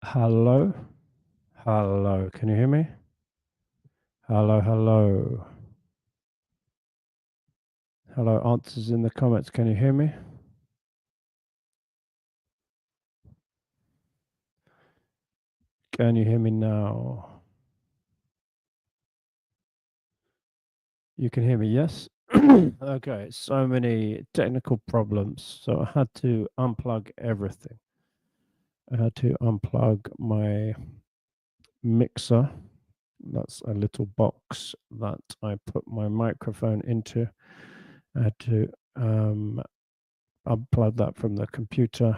Hello? Hello, can you hear me? Hello, hello. Hello, answers in the comments. Can you hear me? Can you hear me now? You can hear me, yes? Okay, so many technical problems. So I had to unplug everything. I had to unplug my mixer. That's a little box that I put my microphone into. I had to unplug that from the computer,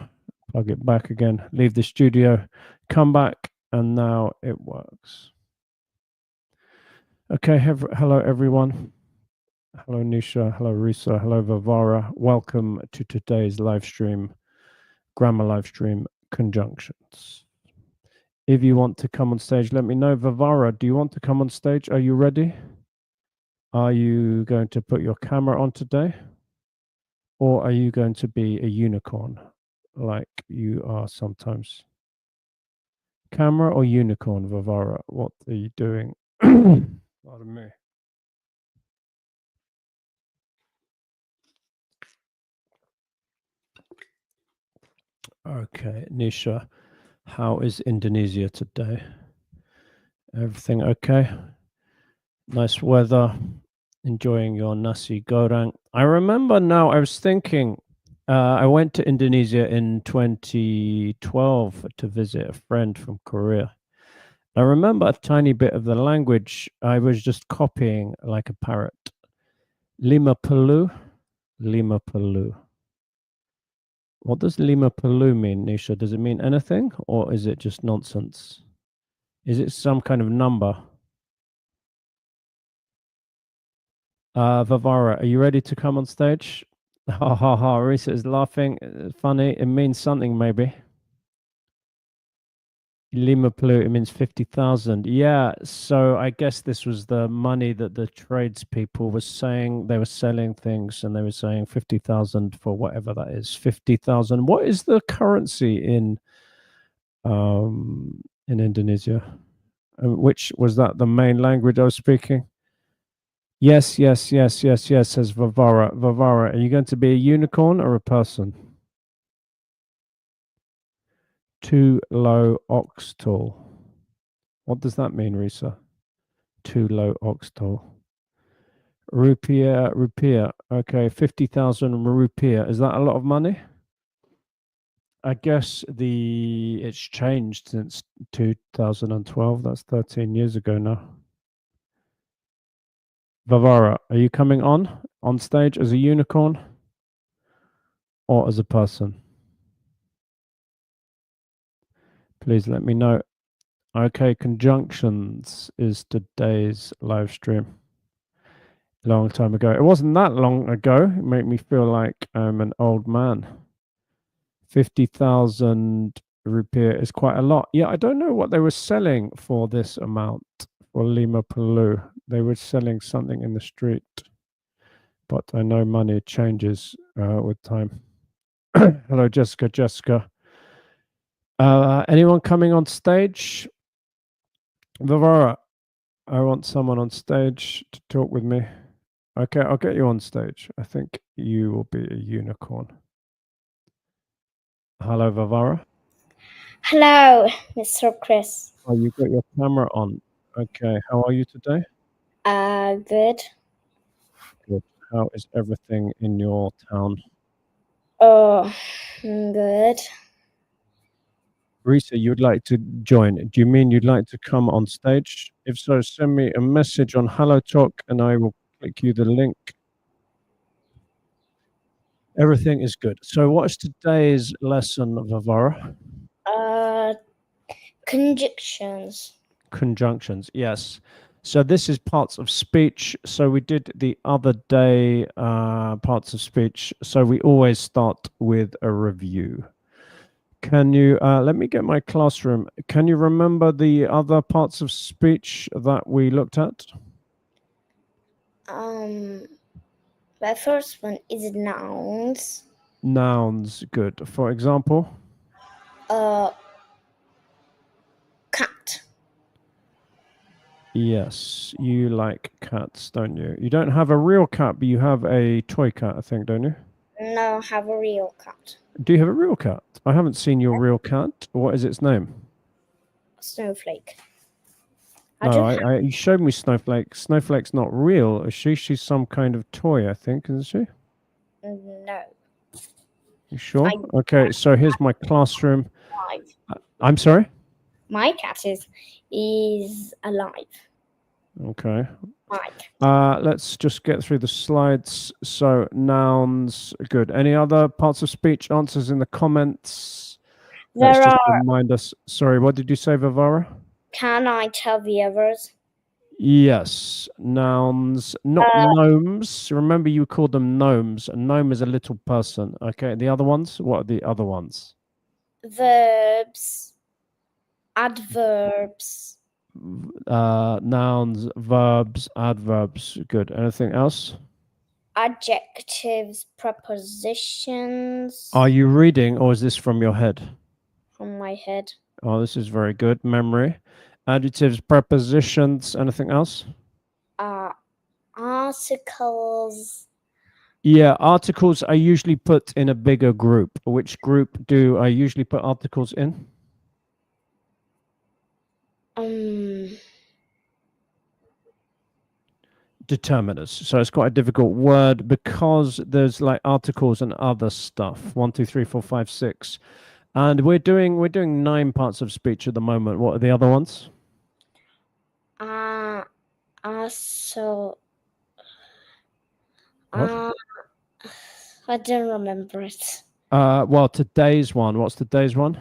plug it back again, leave the studio, come back, and now it works. Okay, hello everyone. Hello Nisha, hello Risa, hello Vavara. Welcome to today's live stream, grammar live stream conjunctions. If you want to come on stage, let me know. Vavara, do you want to come on stage? Are you ready? Are you going to put your camera on today? Or are you going to be a unicorn like you are sometimes? Camera or unicorn, Vavara? What are you doing? Pardon me. Okay, Nisha, how is Indonesia today? Everything okay? Nice weather. Enjoying your nasi goreng. I remember now, I was thinking, I went to Indonesia in 2012 to visit a friend from Korea. I remember a tiny bit of the language. I was just copying like a parrot. Lima Palu. Lima Palu. What does Lima Palu mean, Nisha? Does it mean anything or is it just nonsense? Is it some kind of number? Vavara, are you ready to come on stage? Ha ha ha. Risa is laughing. Funny. It means something, maybe. Lima Palu, it means 50,000. Yeah, so I guess this was the money that the tradespeople were saying. They were selling things and they were saying 50,000 for whatever that is. 50,000. What is the currency in Indonesia? Which was that the main language I was speaking? Yes, yes, yes, yes, yes, says Vavara. Vavara, are you going to be a unicorn or a person? Too low ox toll. What does that mean, Risa? Too low ox toll. Rupiah. Okay, 50,000 rupiah. Is that a lot of money? I guess it's changed since 2012. That's 13 years ago now. Vavara, are you coming on stage as a unicorn or as a person? Please let me know. Okay, conjunctions is today's live stream. Long time ago. It wasn't that long ago. It made me feel like I'm an old man. 50,000 rupiah is quite a lot. Yeah, I don't know what they were selling for this amount for Lima Palu. They were selling something in the street, but I know money changes with time. Hello, Jessica. Jessica. Anyone coming on stage? Vavara, I want someone on stage to talk with me. Okay, I'll get you on stage. I think you will be a unicorn. Hello, Vavara. Hello, Mr. Chris. Oh, you got your camera on. Okay, how are you today? Good. Good. How is everything in your town? Oh, good. Risa, you'd like to join. Do you mean you'd like to come on stage? If so, send me a message on Hello Talk and I will click you the link. Everything is good. So what's today's lesson, Vavara? Conjunctions. Conjunctions, yes. So this is parts of speech. So we did the other day parts of speech. So we always start with a review. Can you let me get my classroom? Can you remember the other parts of speech that we looked at? The first one is nouns. Nouns, good. For example, Yes, you like cats, don't you? You don't have a real cat, but you have a toy cat, I think, don't you? No, I have a real cat. Do you have a real cat? I haven't seen your real cat. What is its name? Snowflake. No, you showed me Snowflake. Snowflake's not real, is she? She's some kind of toy, I think, isn't she? No. You sure? Okay, so here's my classroom. I'm sorry? My cat is alive. Okay. Right. Let's just get through the slides. So nouns, good. Any other parts of speech answers in the comments? Let's There just are. remind us. Sorry, what did you say, Vivara? Can I tell the others? Yes, nouns, not gnomes. Remember, you called them gnomes. A gnome is a little person. Okay, the other ones. What are the other ones? Verbs, adverbs, Nouns, verbs, adverbs. Good. Anything else? adjectives, prepositions. Are you reading, or is this from your head? From my head. Oh, this is very good. Memory. Adjectives, prepositions. Anything else? Articles. Yeah, articles are usually put in a bigger group. Which group do I usually put articles in? Determiners. So it's quite a difficult word because there's like articles and other stuff. 1, 2, 3, 4, 5, 6. And we're doing 9 parts of speech at the moment. What are the other ones? So What? I don't remember it. Well, today's one. What's today's one?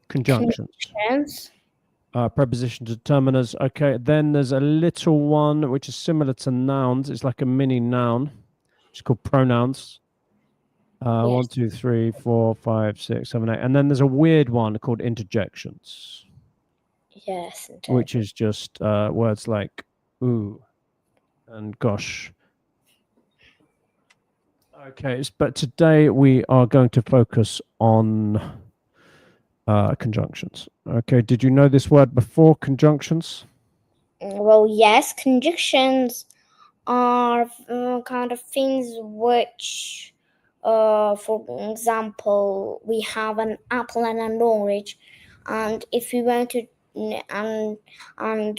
Conjunctions. Preposition determiners. Okay, then there's a little one which is similar to nouns. It's like a mini noun. It's called pronouns. Yes. 1, 2, 3, 4, 5, 6, 7, 8. And then there's a weird one called interjections. Yes. Which is just words like ooh and gosh. Okay, but today we are going to focus on conjunctions. Okay, did you know this word before, conjunctions? Well, yes, conjunctions are kind of things which, for example, we have an apple and an orange, and if we want to, and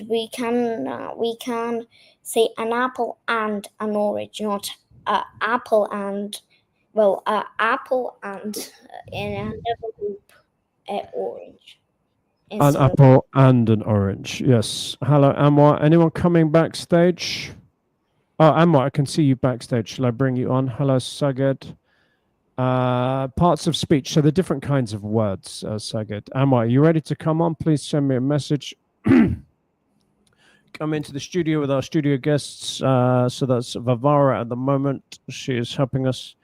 we can say an apple and an orange, not apple and apple and in another group orange. An apple and an orange. Yes. Hello, Anwar. Anyone coming backstage? Oh, Anwar, I can see you backstage. Shall I bring you on? Hello, Saged. Parts of speech. So the different kinds of words, Saged. Anwar, are you ready to come on? Please send me a message. Come into the studio with our studio guests. So that's Vivara at the moment. She is helping us.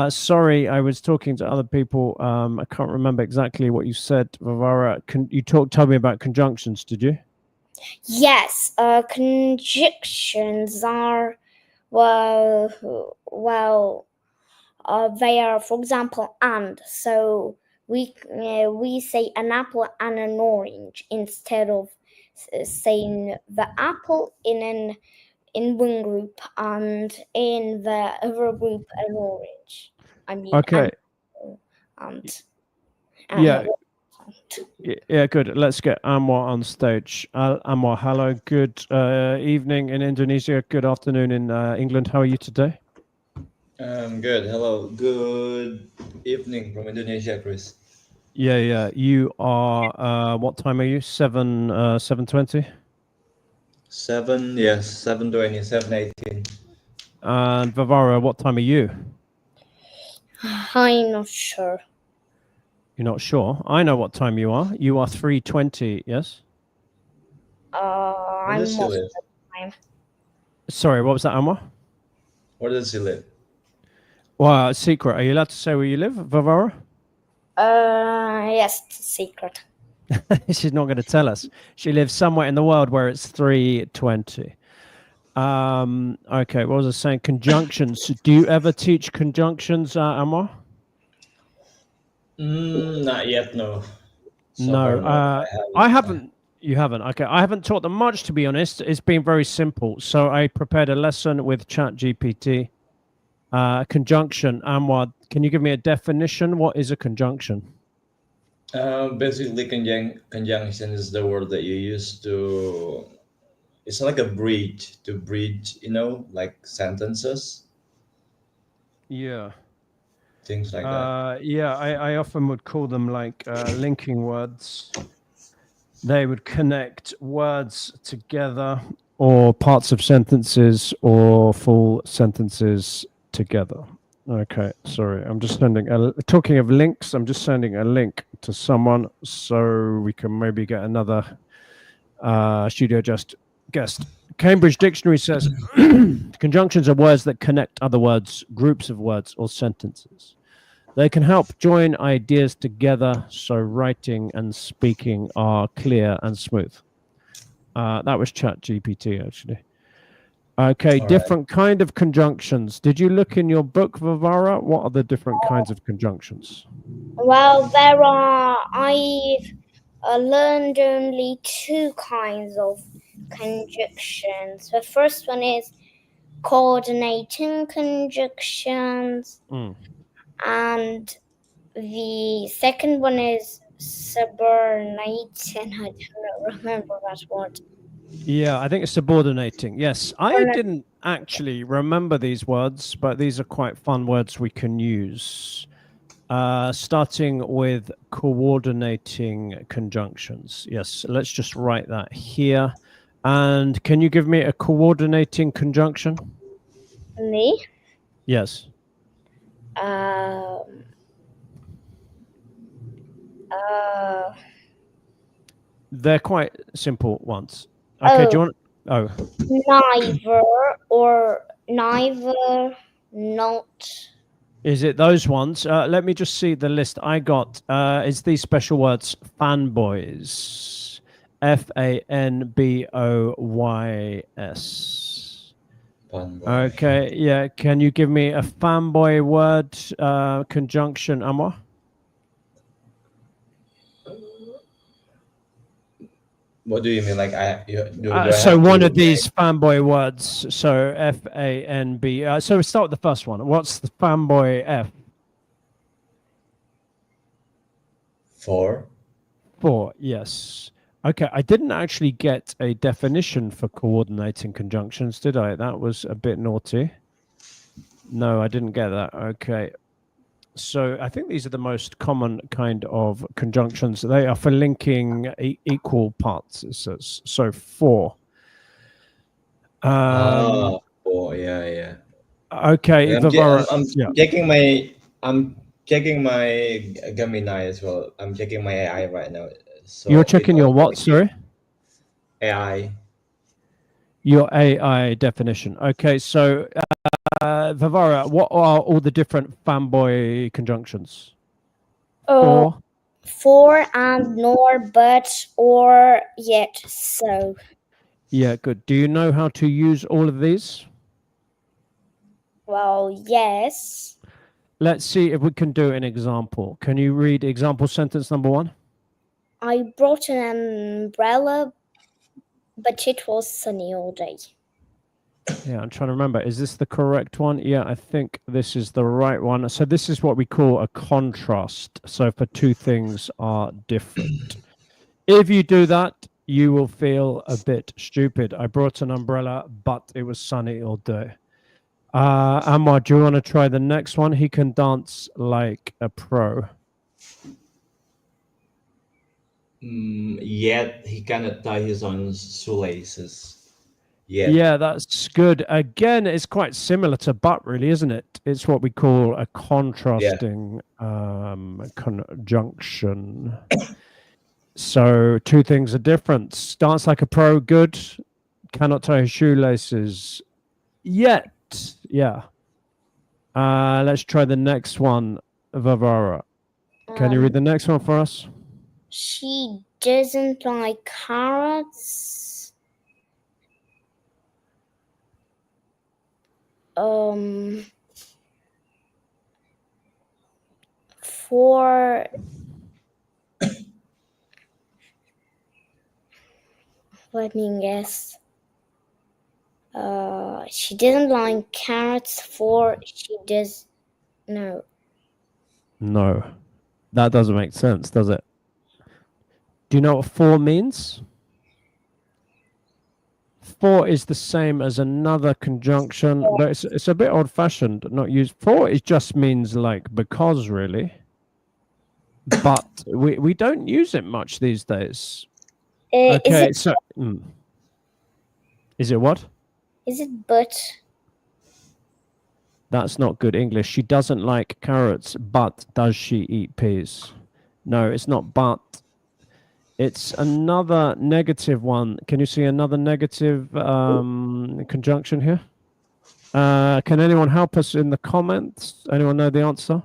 Sorry, I was talking to other people. I can't remember exactly what you said, Vivara. Told me about conjunctions, did you? Yes, conjunctions are they are, for example, and. So we say an apple and an orange instead of saying the apple in one group and in the other group an orange. I mean, okay. Yeah. Yeah, good. Let's get Anwar on stage. Anwar, hello. Good evening in Indonesia. Good afternoon in England. How are you today? Good. Hello. Good evening from Indonesia, Chris. Yeah. You are. What time are you? 7:20. 7:20, 7:18. And Vivara, what time are you? I'm not sure. You're not sure? I know what time you are. You are 3:20. Yes. Where does she live? Sorry, what was that, Anwar? Where does she live? Well, secret. Are you allowed to say where you live, Vivara? Yes, it's a secret. She's not going to tell us. She lives somewhere in the world where it's 3:20. Okay, what was I saying? Conjunctions. Do you ever teach conjunctions, Anwar? Not yet, no. No, I haven't. You haven't? Okay. I haven't taught them much, to be honest. It's been very simple. So I prepared a lesson with ChatGPT. Conjunction. Anwar, can you give me a definition? What is a conjunction? Basically, conjunction is the word that you use to. It's like a bridge to bridge, like sentences, Yeah. things like that. Yeah, I often would call them like linking words. They would connect words together or parts of sentences or full sentences together. Okay, sorry. I'm just talking of links, I'm just sending a link to someone so we can maybe get another Studio Just guest. Cambridge Dictionary says conjunctions are words that connect other words, groups of words, or sentences. They can help join ideas together so writing and speaking are clear and smooth. That was ChatGPT, actually. Okay, All right. different kind of conjunctions. Did you look in your book, Vivara? What are the different kinds of conjunctions? Well, I've learned only two kinds of conjunctions. The first one is coordinating conjunctions, and the second one is subordinating. I don't remember that word. Yeah, I think it's subordinating. Yes, I didn't actually remember these words, but these are quite fun words we can use. Starting with coordinating conjunctions. Yes, let's just write that here. And can you give me a coordinating conjunction? Me? Yes. They're quite simple ones. Okay, do you want... Oh. Neither or neither, not. Is it those ones? Let me just see the list I got. It's these special words, fanboys. FANBOYS. Fanboy. Okay, yeah. Can you give me a fanboy word conjunction, Amor? What do you mean? Like do I So have one to of these fanboy words. So FANB. So we start with the first one. What's the fanboy F? for? For, yes. Okay, I didn't actually get a definition for coordinating conjunctions, did I? That was a bit naughty. No, I didn't get that. Okay. So I think these are the most common kind of conjunctions. They are for linking equal parts. So for. Oh, yeah. Okay, Vivara. I'm Yeah. checking my Gemini as well. I'm checking my AI right now. So You're checking your what, sorry? AI. Your AI definition. Okay, so Vivara, what are all the different fanboy conjunctions? For and nor, but, or, yet, so. Yeah, good. Do you know how to use all of these? Well, yes. Let's see if we can do an example. Can you read example sentence number 1? I brought an umbrella, but it was sunny all day. Yeah, I'm trying to remember. Is this the correct one? Yeah, I think this is the right one. So this is what we call a contrast. So for two things are different. If you do that, you will feel a bit stupid. I brought an umbrella, but it was sunny all day. Amar, do you want to try the next one? He can dance like a pro. Yet he cannot tie his own shoelaces. Yet. Yeah, that's good. Again, it's quite similar to but, really, isn't it? It's what we call a contrasting conjunction. So two things are different. Dance like a pro, good. Cannot tie his shoelaces yet. Yeah. Let's try the next one, Vavara. Can you read the next one for us? She doesn't like carrots. For Let me guess. She didn't like carrots. 4, she does. No. No, that doesn't make sense, does it? Do you know what 4 means? 4 is the same as another conjunction, but it's a bit old-fashioned, not used. 4 it just means like because, really. But we don't use it much these days. Okay, so is it what? Is it but? That's not good English. She doesn't like carrots, but does she eat peas? No, it's not but. It's another negative one. Can you see another negative conjunction here? Can anyone help us in the comments? Anyone know the answer?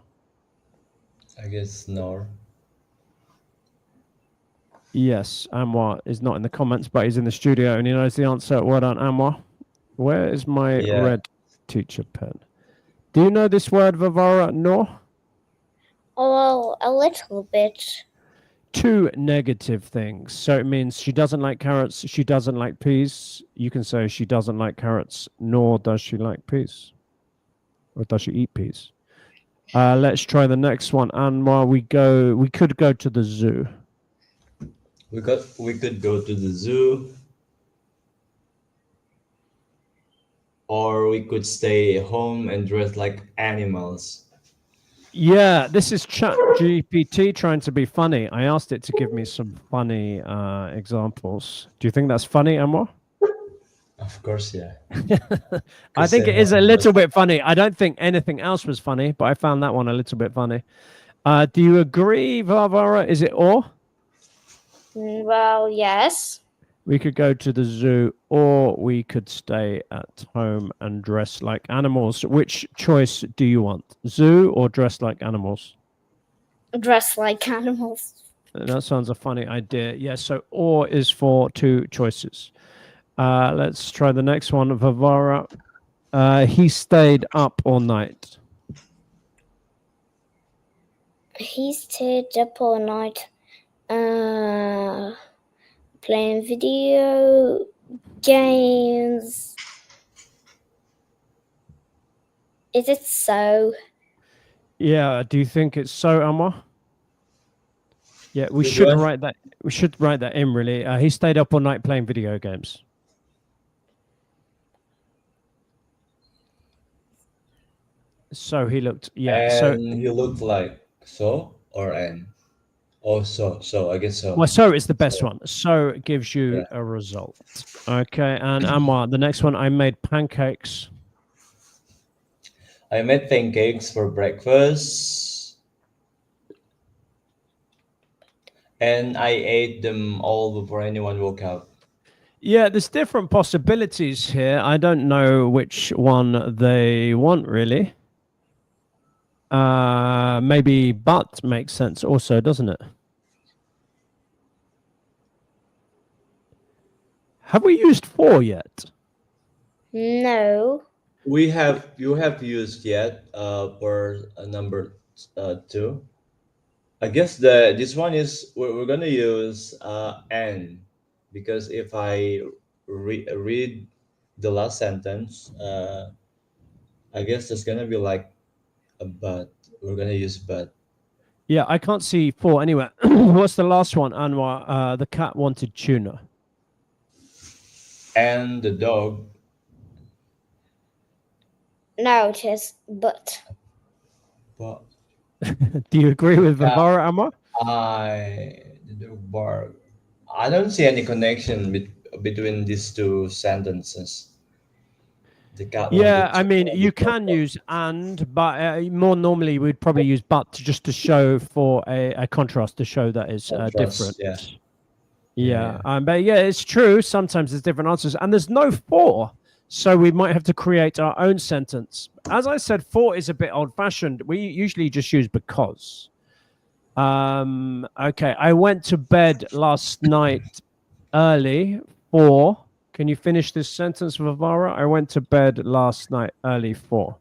I guess nor. Yes, Anwar is not in the comments, but he's in the studio and he knows the answer. Well done, Anwar. Where is my red teacher pen? Do you know this word, Vavara? No? Oh, well, a little bit. 2 negative things. So it means she doesn't like carrots, she doesn't like peas. You can say she doesn't like carrots, nor does she like peas. Or does she eat peas? Let's try the next one. Anwar, we could go to the zoo. We could go to the zoo, or we could stay home and dress like animals. Yeah, this is ChatGPT trying to be funny. I asked it to give me some funny examples. Do you think that's funny, Anwar? Of course, yeah. I think it is a little bit funny. I don't think anything else was funny, but I found that one a little bit funny. Do you agree, Varvara? Is it or? Well, yes. We could go to the zoo, or we could stay at home and dress like animals. Which choice do you want? Zoo or dress like animals? Dress like animals. That sounds a funny idea. Yeah, so or is for 2 choices. Let's try the next one, Vavara. He stayed up all night. He stayed up all night playing video games. Is it so? Yeah, do you think it's so, Amar? Yeah, we should write that. We should write that in, really. He stayed up all night playing video games. So he looked, yeah. And he looked like so or an. Oh, so I guess so. Well, so is the best one. So gives you a result. Okay, and Amar, the next one, I made pancakes. I made pancakes for breakfast, and I ate them all before anyone woke up. Yeah, there's different possibilities here. I don't know which one they want, really. Maybe but makes sense also, doesn't it? Have we used for yet? No. You have used yet for number 2. I guess this one is we're gonna use n, because if I read the last sentence, I guess there's gonna be like a but. We're gonna use but. Yeah, I can't see for anywhere. What's the last one, Anwar? The cat wanted tuna. And the dog. No, it is but. But Do you agree with Vavara, Anwar? the dog bark. I don't see any connection between these 2 sentences. The cat Yeah, wanted I mean, to you can use and, but more normally we'd probably use but just to show for a contrast, to show that it's different. Yeah. But yeah, it's true. Sometimes there's different answers, and there's no for, so we might have to create our own sentence. As I said, for is a bit old-fashioned. We usually just use because. Okay, I went to bed last night early for. Can you finish this sentence, Vavara? I went to bed last night early for.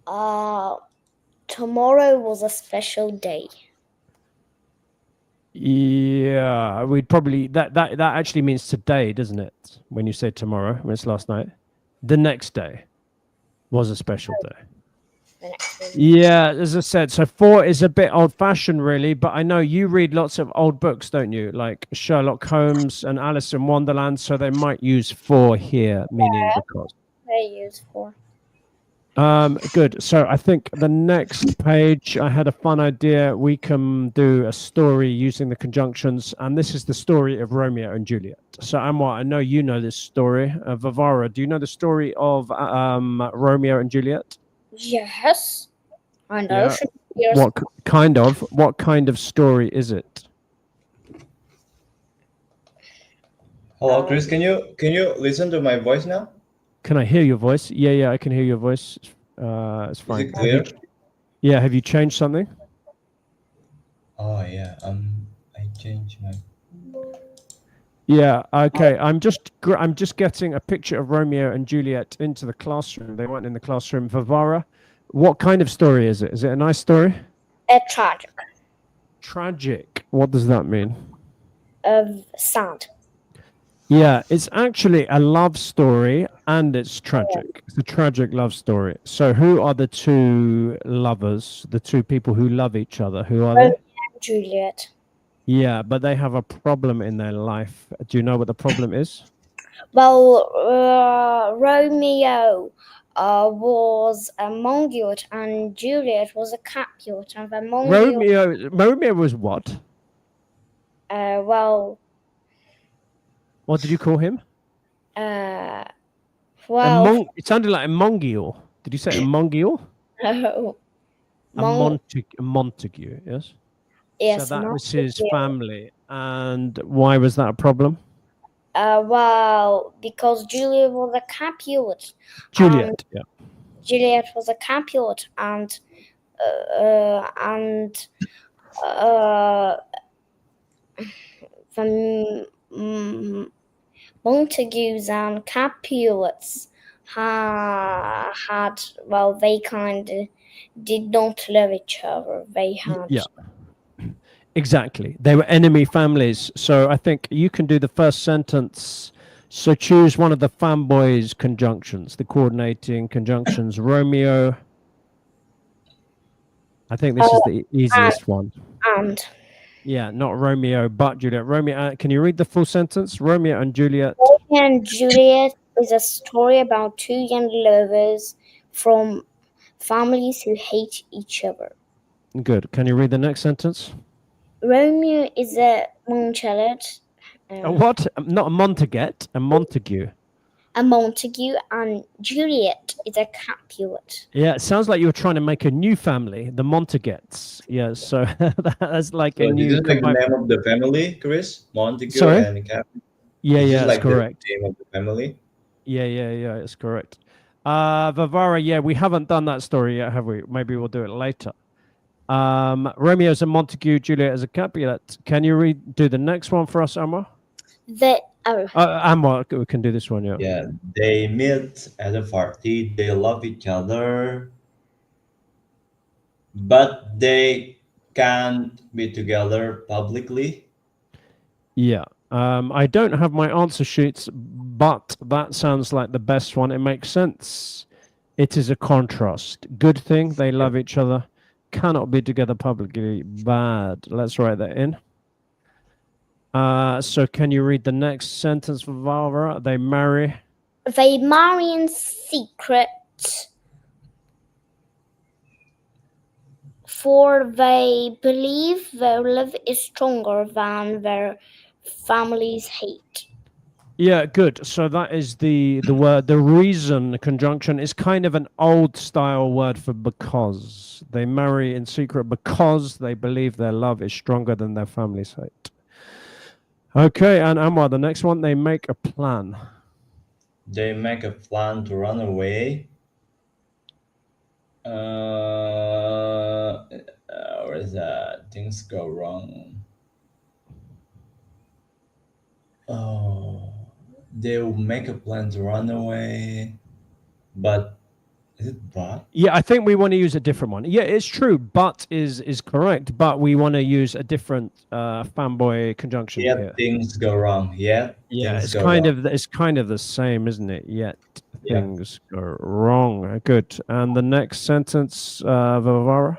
Tomorrow was a special day. Yeah, we'd probably that actually means today, doesn't it? When you say tomorrow, when it's last night, the next day was a special day. The next one. Yeah, as I said, so 4 is a bit old-fashioned, really. But I know you read lots of old books, don't you? Like Sherlock Holmes and Alice in Wonderland. So they might use 4 here, meaning because. They use for. Good. So I think the next page, I had a fun idea. We can do a story using the conjunctions, and this is the story of Romeo and Juliet. So Anwar, I know you know this story. Vavara, do you know the story of Romeo and Juliet? Yes. I know. Yeah. Shakespeare's What kind of story is it? Hello, Chris. Can you listen to my voice now? Can I hear your voice? Yeah, I can hear your voice. It's Is fine. it clear? Have you changed something? Oh yeah. I changed my. Yeah, okay. I'm just getting a picture of Romeo and Juliet into the classroom. They weren't in the classroom. Vavara, what kind of story is it? Is it a nice story? a tragic. Tragic. What does that mean? Sad. Yeah, it's actually a love story and it's tragic. It's a tragic love story. So who are the two lovers, the two people who love each other? Who are Romeo they? and Juliet. Yeah, but they have a problem in their life. Do you know what the problem is? Well, Romeo was a Mongolian and Juliet was a Capulet, and the Mongolian. Romeo was what? Well, What did you call him? well, It sounded like a Mongol. Did you say a Mongol? no. A Montague, yes? Yes, So that was Montague. his family. And why was that a problem? Well, because Juliet was a Capulet. Juliet, yeah. Juliet was a Capulet, and the Montagues and Capulets had well, they kind of did not love each other. They had. Yeah. Exactly. They were enemy families. So I think you can do the first sentence. So choose one of the FANBOYS conjunctions, the coordinating conjunctions. Romeo. I think this is the easiest one. And Yeah, not Romeo, but Juliet. Romeo. Can you read the full sentence? Romeo and Juliet. Romeo and Juliet is a story about two young lovers from families who hate each other. Good. Can you read the next sentence? Romeo is a Montague. A what? Not a Montague, a Montague. A Montague, and Juliet is a Capulet. Yeah, it sounds like you were trying to make a new family, the Montaguettes. Yeah, so that's like So a new. this is like the name of the family, Chris? Montague Sorry? and Cap. Yeah, Is this that's like correct. the name of the family? Yeah, it's correct. Vavara, yeah, we haven't done that story yet, have we? Maybe we'll do it later. Romeo's a Montague, Juliet is a Capulet. Can you do the next one for us, Amar? Amar, we can do this one, yeah. Yeah, they meet at a party. They love each other, but they can't be together publicly. Yeah. I don't have my answer sheets, but that sounds like the best one. It makes sense. It is a contrast. Good thing they love each other. Cannot be together publicly. Bad. Let's write that in. So can you read the next sentence for Valvara? They marry. They marry in secret, for they believe their love is stronger than their family's hate. Yeah, good. So that is the word. The reason conjunction is kind of an old style word for because. They marry in secret because they believe their love is stronger than their family's hate. Okay, and Amar, the next one, they make a plan. They make a plan to run away. Where is that? Things go wrong. Oh, they will make a plan to run away, but is it but? Yeah, I think we want to use a different one. Yeah, it's true. But is correct, but we want to use a different fanboy conjunction Yet here. things go wrong. Yet Yeah, things go wrong. it's kind of the same, isn't it? Yet Yeah. things go wrong. Good. And the next sentence, Vavara.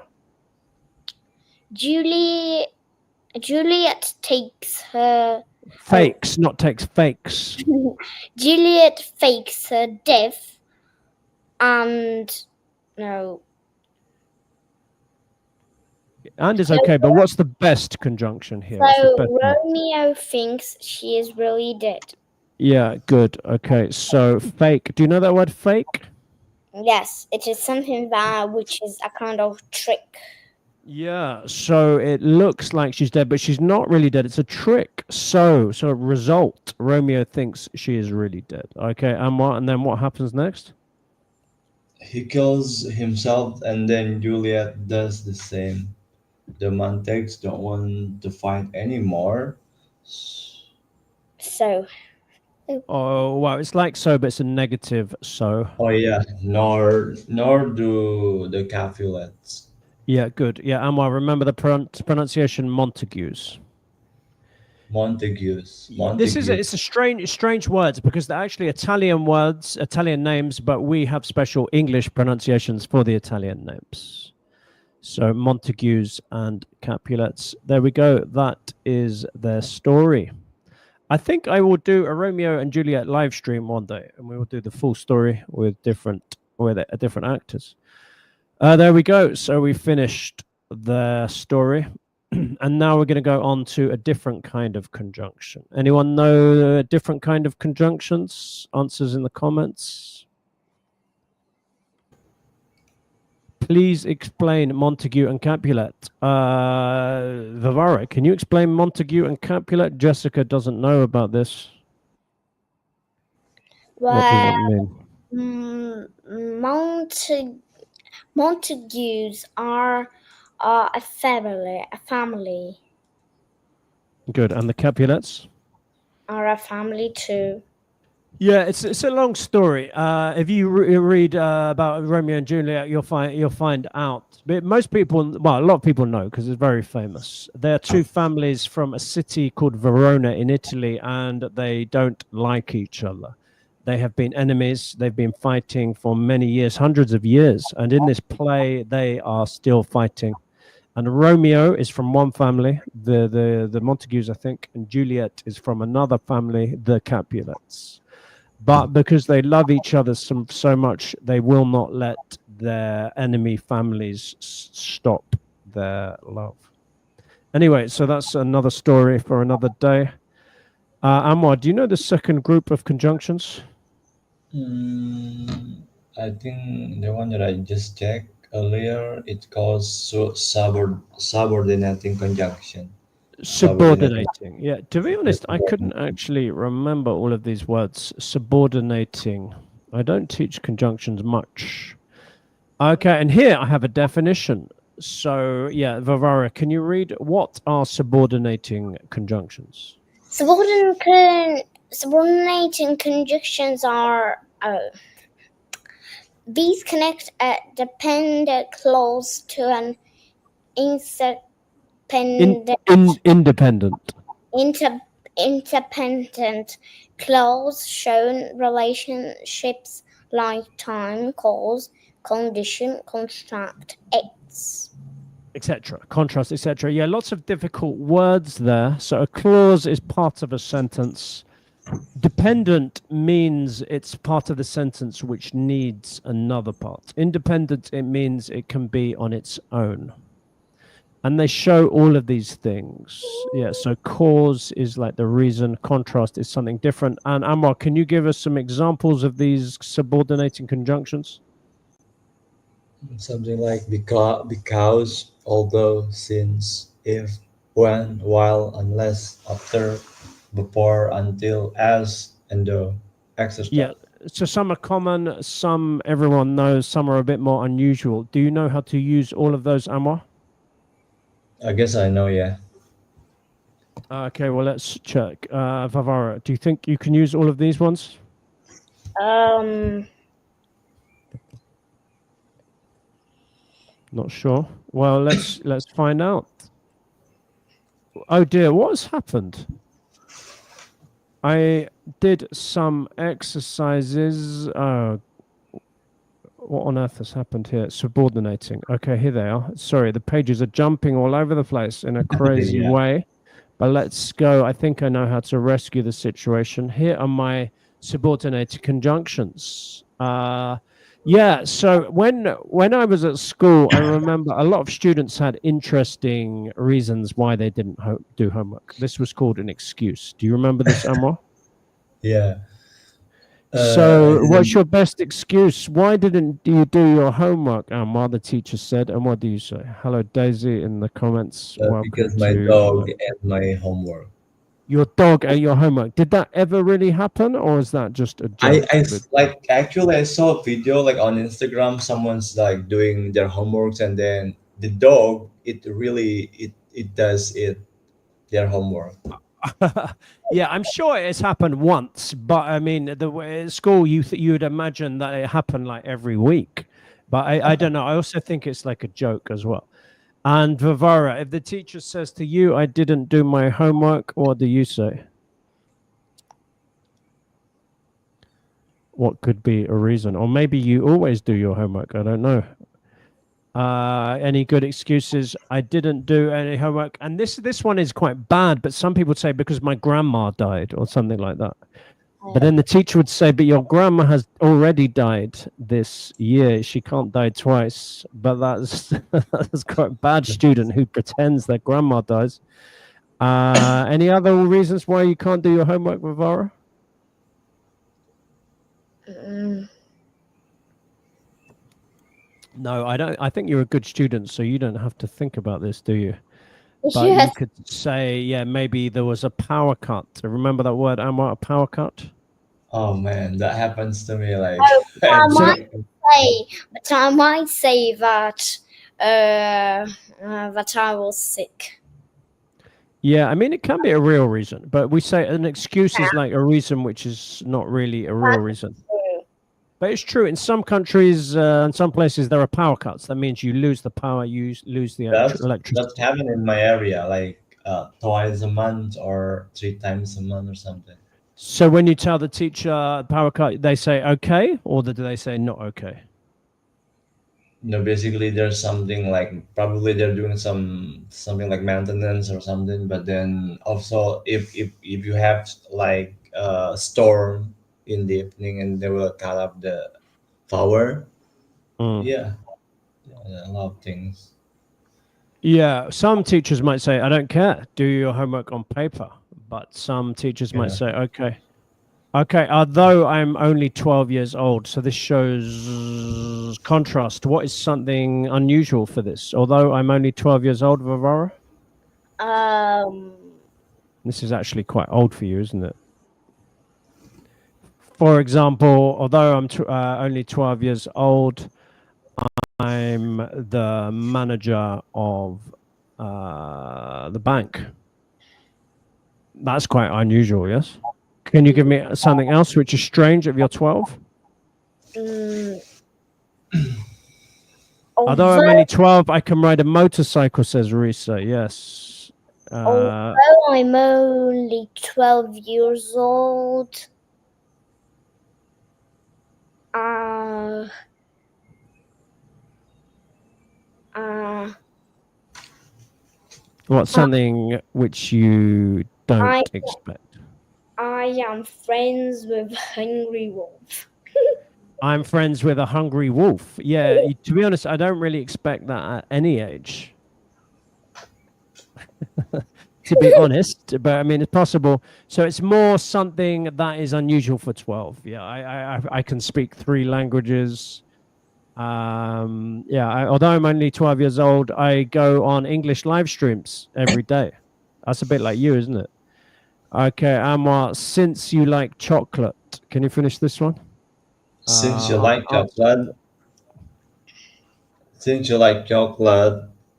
Juliet takes her. Fakes, not takes fakes. Juliet fakes her death, and no. And is okay, but what's the best conjunction here? What's the So best one? Romeo thinks she is really dead. Yeah, good. Okay, so fake. Do you know that word fake? Yes, it is something that which is a kind of trick. Yeah, so it looks like she's dead, but she's not really dead. It's a trick. So result, Romeo thinks she is really dead. Okay, and then what happens next? He kills himself, and then Juliet does the same. The Montagues don't want to fight anymore. So Oh, wow, it's like so, but it's a negative so. Oh yeah, nor do the Capulets. Yeah, good. Yeah, Amar, remember the pronunciation Montagues. Montagues. This is Montagues. it's a strange words because they're actually Italian words, Italian names, but we have special English pronunciations for the Italian names. So Montagues and Capulets. There we go. That is their story. I think I will do a Romeo and Juliet live stream one day, and we will do the full story with different actors. There we go. So we finished the story. And now we're going to go on to a different kind of conjunction. Anyone know a different kind of conjunctions? Answers in the comments. Please explain Montague and Capulet. Vivara, can you explain Montague and Capulet? Jessica doesn't know about this. What does it mean? Montagues are a family. Good. And the Capulets? Are a family too. Yeah, it's a long story. If you read about Romeo and Juliet, you'll find out. But most people, well, a lot of people know because it's very famous. There are two families from a city called Verona in Italy, and they don't like each other. They have been enemies. They've been fighting for many years, hundreds of years. And in this play, they are still fighting. And Romeo is from one family, the Montagues, I think, and Juliet is from another family, the Capulets. But because they love each other so much, they will not let their enemy families stop their love. Anyway, so that's another story for another day. Anwar, do you know the second group of conjunctions? I think the one that I just checked earlier, it calls subordinating conjunction. Subordinating. Yeah, to be honest, I couldn't actually remember all of these words. Subordinating. I don't teach conjunctions much. Okay, and here I have a definition. So, yeah, Vavara, can you read what are subordinating conjunctions? Subordinating conjunctions are these connect a dependent clause to an independent clause shown relationships like time, cause, condition, contract, etc. Contrast, etc. Yeah, lots of difficult words there. So a clause is part of a sentence. Dependent means it's part of the sentence which needs another part. Independent, it means it can be on its own. And they show all of these things. Yeah, so cause is like the reason, contrast is something different. And Amar, can you give us some examples of these subordinating conjunctions? Something like because, although, since, if, when, while, unless, after, before, until, as, and though, etc. Yeah, so some are common, some everyone knows, some are a bit more unusual. Do you know how to use all of those, Amar? I guess I know, yeah. Okay, well, let's check. Vavara, do you think you can use all of these ones? Not sure. Well, let's find out. Oh dear, what's happened? I did some exercises. Oh, what on earth has happened here? Subordinating. Okay, here they are. Sorry, the pages are jumping all over the place in a crazy Yeah. way. But let's go. I think I know how to rescue the situation. Here are my subordinated conjunctions. Yeah, so when I was at school, I remember a lot of students had interesting reasons why they didn't do homework. This was called an excuse. Do you remember this, Amra? Yeah. I So, what's didn't your best excuse? Why didn't you do your homework, Amra? The teacher said. And what do you say? Hello, Daisy, in the comments. Welcome because my to dog ate my homework. your dog ate your homework. Did that ever really happen, or is that just a joke? Like actually I saw a video like on Instagram. Someone's like doing their homeworks, and then the dog it does it their homework. Yeah, I'm sure it's happened once, but I mean, the way at school, you would imagine that it happened like every week, but I don't know. I also think it's like a joke as well. And Vivara, if the teacher says to you, "I didn't do my homework," what do you say? What could be a reason? Or maybe you always do your homework. I don't know. Any good excuses? I didn't do any homework, and this one is quite bad. But some people say because my grandma died or something like that. But then the teacher would say, "But your grandma has already died this year. She can't die twice." But that's that's quite a bad student who pretends their grandma dies. Any other reasons why you can't do your homework, Vivara? No, I don't. I think you're a good student, so you don't have to think about this, do you? But Yes. you could say, yeah, maybe there was a power cut. Remember that word, Amar, a power cut? Oh man, that happens to me like Oh, I every might but I might say that that I was sick. Yeah, I mean, it can be a real reason, but we say an excuse is like a reason which is not really a real reason. But it's true. In some countries, in some places, there are power cuts. That means you lose the power, you lose the that's electricity. happened in my area like twice a month or 3 times a month or something. So when you tell the teacher power cut, they say okay, or do they say not okay? No, basically there's something like probably they're doing something like maintenance or something. But then also if you have like a storm in the evening and they will cut up the power. Mm. Yeah, a lot of things. Yeah, some teachers might say, "I don't care. Do your homework on paper." But some teachers might Yeah. say, "Okay, okay." Although I'm only 12 years old, so this shows contrast. What is something unusual for this? Although I'm only 12 years old, Vivara. This is actually quite old for you, isn't it? For example, although I'm only 12 years old, I'm the manager of the bank. That's quite unusual, yes? Can you give me something else which is strange if you're 12? Although I'm only 12, I can ride a motorcycle, says Risa. Yes. Although I'm only 12 years old, What's something which you don't expect? I am friends with Hungry Wolf. I'm friends with a hungry wolf. Yeah, to be honest, I don't really expect that at any age. To be honest, but I mean, it's possible. So it's more something that is unusual for 12. Yeah, I can speak 3 languages. Yeah, although I'm only 12 years old, I go on English live streams every day. That's a bit like you, isn't it? Okay, Amar, since you like chocolate, can you finish this one? Since you like chocolate,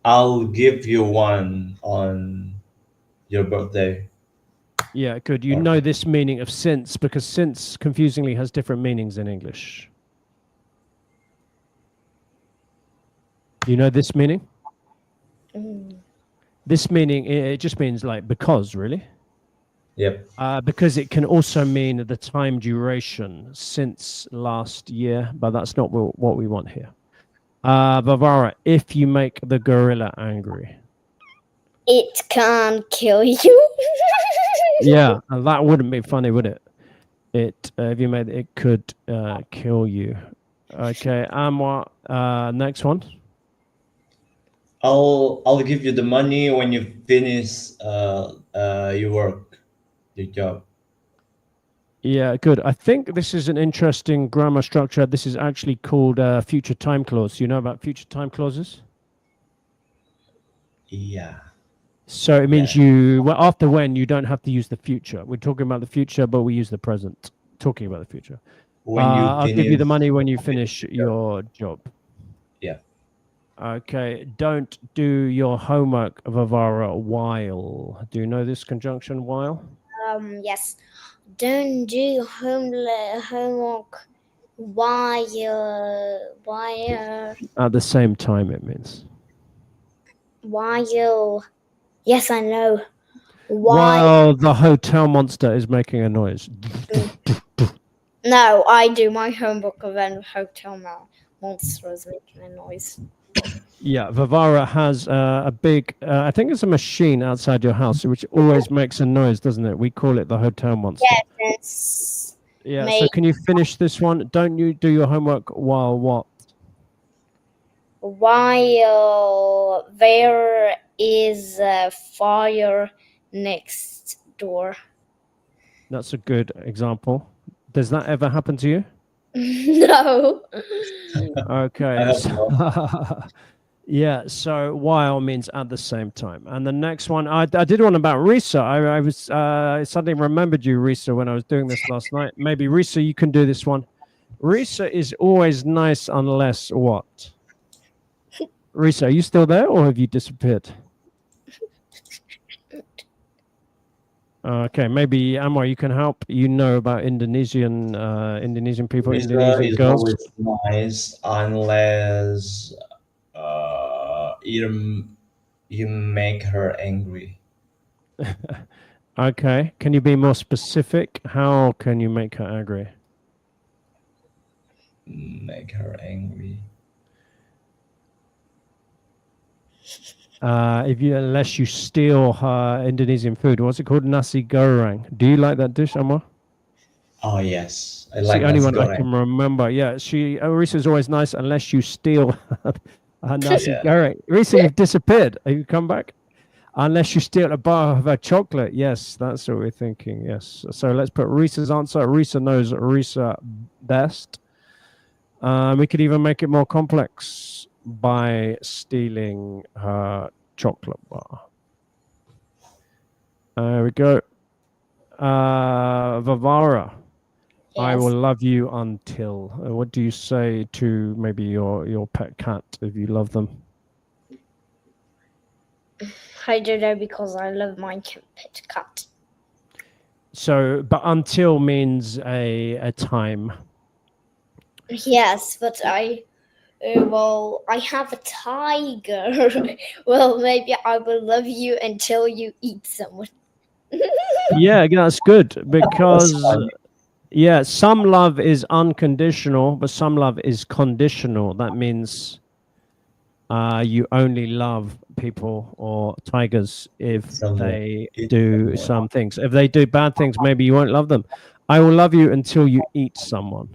I'll give you one on your birthday. Yeah, good. You know this meaning of since, because since confusingly has different meanings in English. Do you know this meaning? Mm. This meaning, it just means like because, really. Yep. Because it can also mean the time duration since last year, but that's not what we want here. Bavara, if you make the gorilla angry. It can kill you. Yeah, and that wouldn't be funny, would it? If you made it could kill you. Okay, Amwa, next one. I'll give you the money when you finish your work, your job. Yeah, good. I think this is an interesting grammar structure. This is actually called future time clause. You know about future time clauses? Yeah. So it means after when you don't have to use the future. We're talking about the future, but we use the present, talking about the future. When you I'll give you the finish money when you finish your job. Yeah. Okay, don't do your homework, Vavara, while. Do you know this conjunction, while? Yes. Don't do your homework while At the same time, it means. Yes, I know. While the hotel monster is making a noise. No, I do my homework when hotel monster is making a noise. Yeah, Vavara has a big, I think it's a machine outside your house, which always makes a noise, doesn't it? We call it the hotel monster. Yes, Yeah, so can you finish this one? Don't you do your homework while what? While there is a fire next door. That's a good example. Does that ever happen to you? No. Okay. Yeah, so while means at the same time. And the next one, I did one about Risa. I suddenly remembered you, Risa, when I was doing this last night. Maybe, Risa, you can do this one. Risa is always nice unless what? Risa, are you still there or have you disappeared? Okay, maybe Amar, you can help. You know about Indonesian people, Risa Indonesian is girls. always nice unless you make her angry. Okay, can you be more specific? How can you make her angry? Make her angry. Unless you steal her Indonesian food. What's it called? Nasi goreng. Do you like that dish, Amar? Oh yes, I It's like the only nasi one I goreng. can remember. Yeah, Risa is always nice unless you steal her nasi goreng. Risa, you've disappeared. Have you come back? Unless you steal a bar of her chocolate. Yes, that's what we're thinking. Yes. So let's put Risa's answer. Risa knows Risa best. We could even make it more complex by stealing her chocolate bar. There we go. Vavara, Yes. I will love you until. What do you say to maybe your pet cat if you love them? I don't know because I love my pet cat. So, but until means a time. Yes, but I have a tiger. Well, maybe I will love you until you eat someone. Yeah, that's good because yeah, some love is unconditional, but some love is conditional. That means you only love people or tigers if they do some things. If they do bad things, maybe you won't love them. I will love you until you eat someone.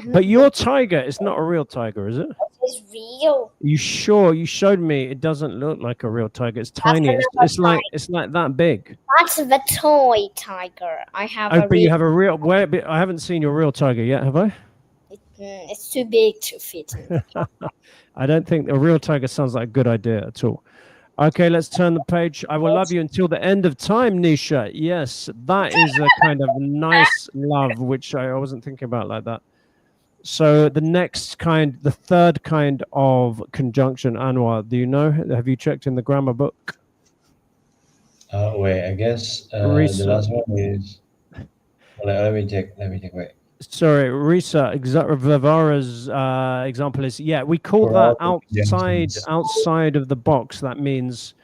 But your tiger is not a real tiger, is it? It's real. You sure? You showed me. It doesn't look like a real tiger. It's tiny. It's like that big. That's the toy tiger. I have. But you have a real. Where? I haven't seen your real tiger yet, have I? It's too big to fit. I don't think a real tiger sounds like a good idea at all. Okay, let's turn the page. I will love you until the end of time, Nisha. Yes, that is a kind of nice love, which I wasn't thinking about like that. So the third kind of conjunction, Anwar, do you know? Have you checked in the grammar book? Wait, I guess the last one is. Let me check. Wait. Sorry, Risa, Vivara's example is, yeah, we call that Conjunctions. outside of the box. That means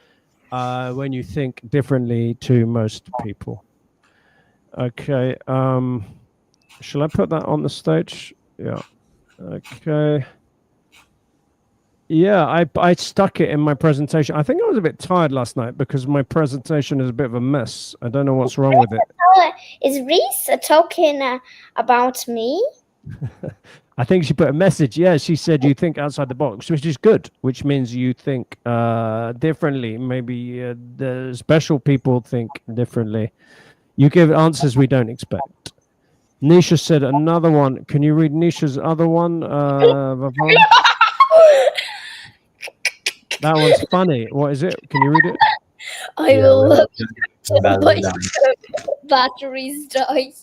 when you think differently to most people. Okay. Shall I put that on the stage? Yeah. Okay. Yeah, I stuck it in my presentation. I think I was a bit tired last night because my presentation is a bit of a mess. I don't know what's wrong with it. Is Reese talking about me? I think she put a message. Yeah, she said you think outside the box, which is good, which means you think differently. Maybe the special people think differently. You give answers we don't expect. Nisha said another one. Can you read Nisha's other one? Vavara? That one's funny. What is it? Can you read it? I Yeah, will well, my balance. batteries die.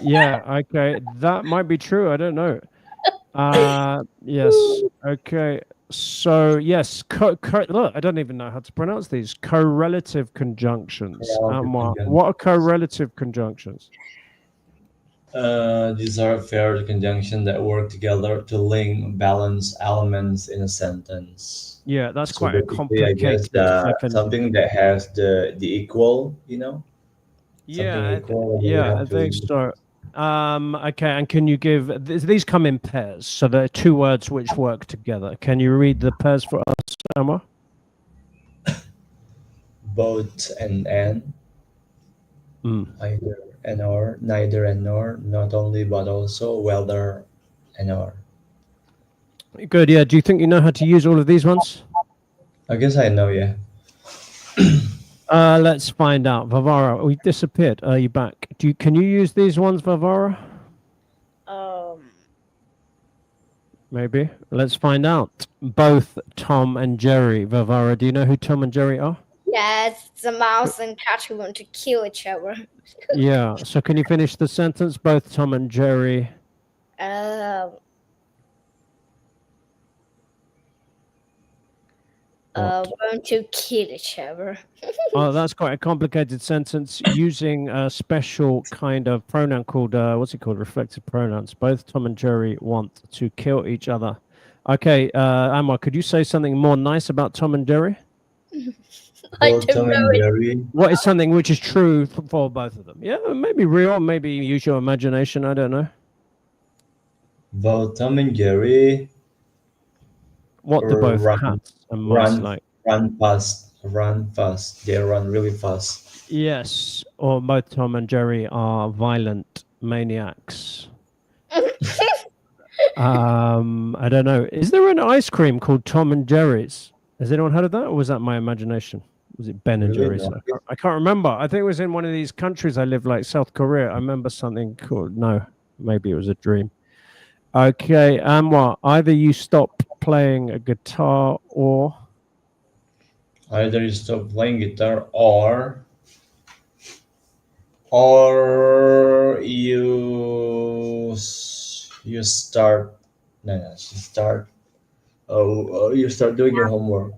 Yeah, okay. That might be true. I don't know. Yes. Okay. So yes, look, I don't even know how to pronounce these correlative conjunctions. What are correlative conjunctions? These are paired conjunctions that work together to link balance elements in a sentence. Yeah, that's So quite a basically, I guess complicated definition. something that has the equal, something Yeah, equal, and then you yeah, I have think to. so. Okay, and can you give these come in pairs? So there are two words which work together. Can you read the pairs for us, Emma? Both and either and or, neither and nor, not only but also, whether and or. Good. Yeah. Do you think you know how to use all of these ones? I guess I know, yeah. Let's find out. Vavara, we disappeared. Are you back? Can you use these ones, Vavara? Maybe. Let's find out. Both Tom and Jerry. Vavara, do you know who Tom and Jerry are? Yes, the mouse and cat who want to kill each other. Yeah. So can you finish the sentence? Both Tom and Jerry. Want to kill each other. Oh, that's quite a complicated sentence using a special kind of pronoun called, what's it called? Reflective pronouns. Both Tom and Jerry want to kill each other. Okay, Amar, could you say something more nice about Tom and Jerry? I Both don't Tom know and it. Jerry. What is something which is true for both of them? Yeah, maybe real, maybe use your imagination. I don't know. Both Tom and Jerry What do both run, cats and mice like? run fast. They run really fast. Yes, or both Tom and Jerry are violent maniacs. I don't know. Is there an ice cream called Tom and Jerry's? Has anyone heard of that, or was that my imagination? Was it Ben and Really? Jerry's? No. I can't remember. I think it was in one of these countries I live, like South Korea. I remember something called. No, maybe it was a dream. Okay, Anwar, either you stop playing a guitar or Either you stop playing guitar or you start you start doing your homework.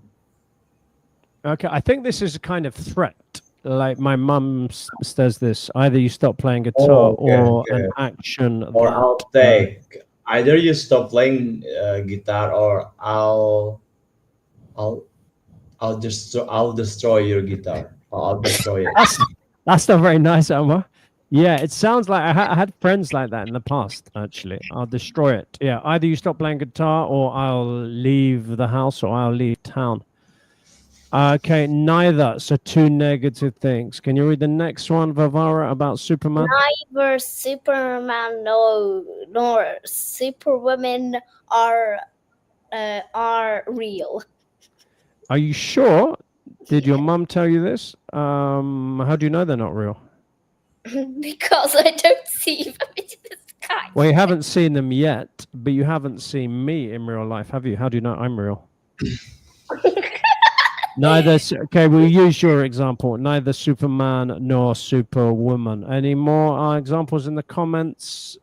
okay. I think this is a kind of threat. Like my mum says this: either you stop playing guitar or an action. Or that, I'll take either you stop playing guitar or I'll destroy your guitar. Or I'll destroy it. That's not very nice, Omar. Yeah, it sounds like I had friends like that in the past, actually. I'll destroy it. Yeah, either you stop playing guitar or I'll leave the house or I'll leave town. Okay, neither. So two negative things. Can you read the next one, Vavara, about Superman? Neither Superman nor Superwoman are real. Are you sure? Did your mum tell you this? How do you know they're not real? Because I don't see them in the sky. Well, you haven't seen them yet, but you haven't seen me in real life, have you? How do you know I'm real? Okay, we'll use your example. Neither Superman nor Superwoman. Any more examples in the comments?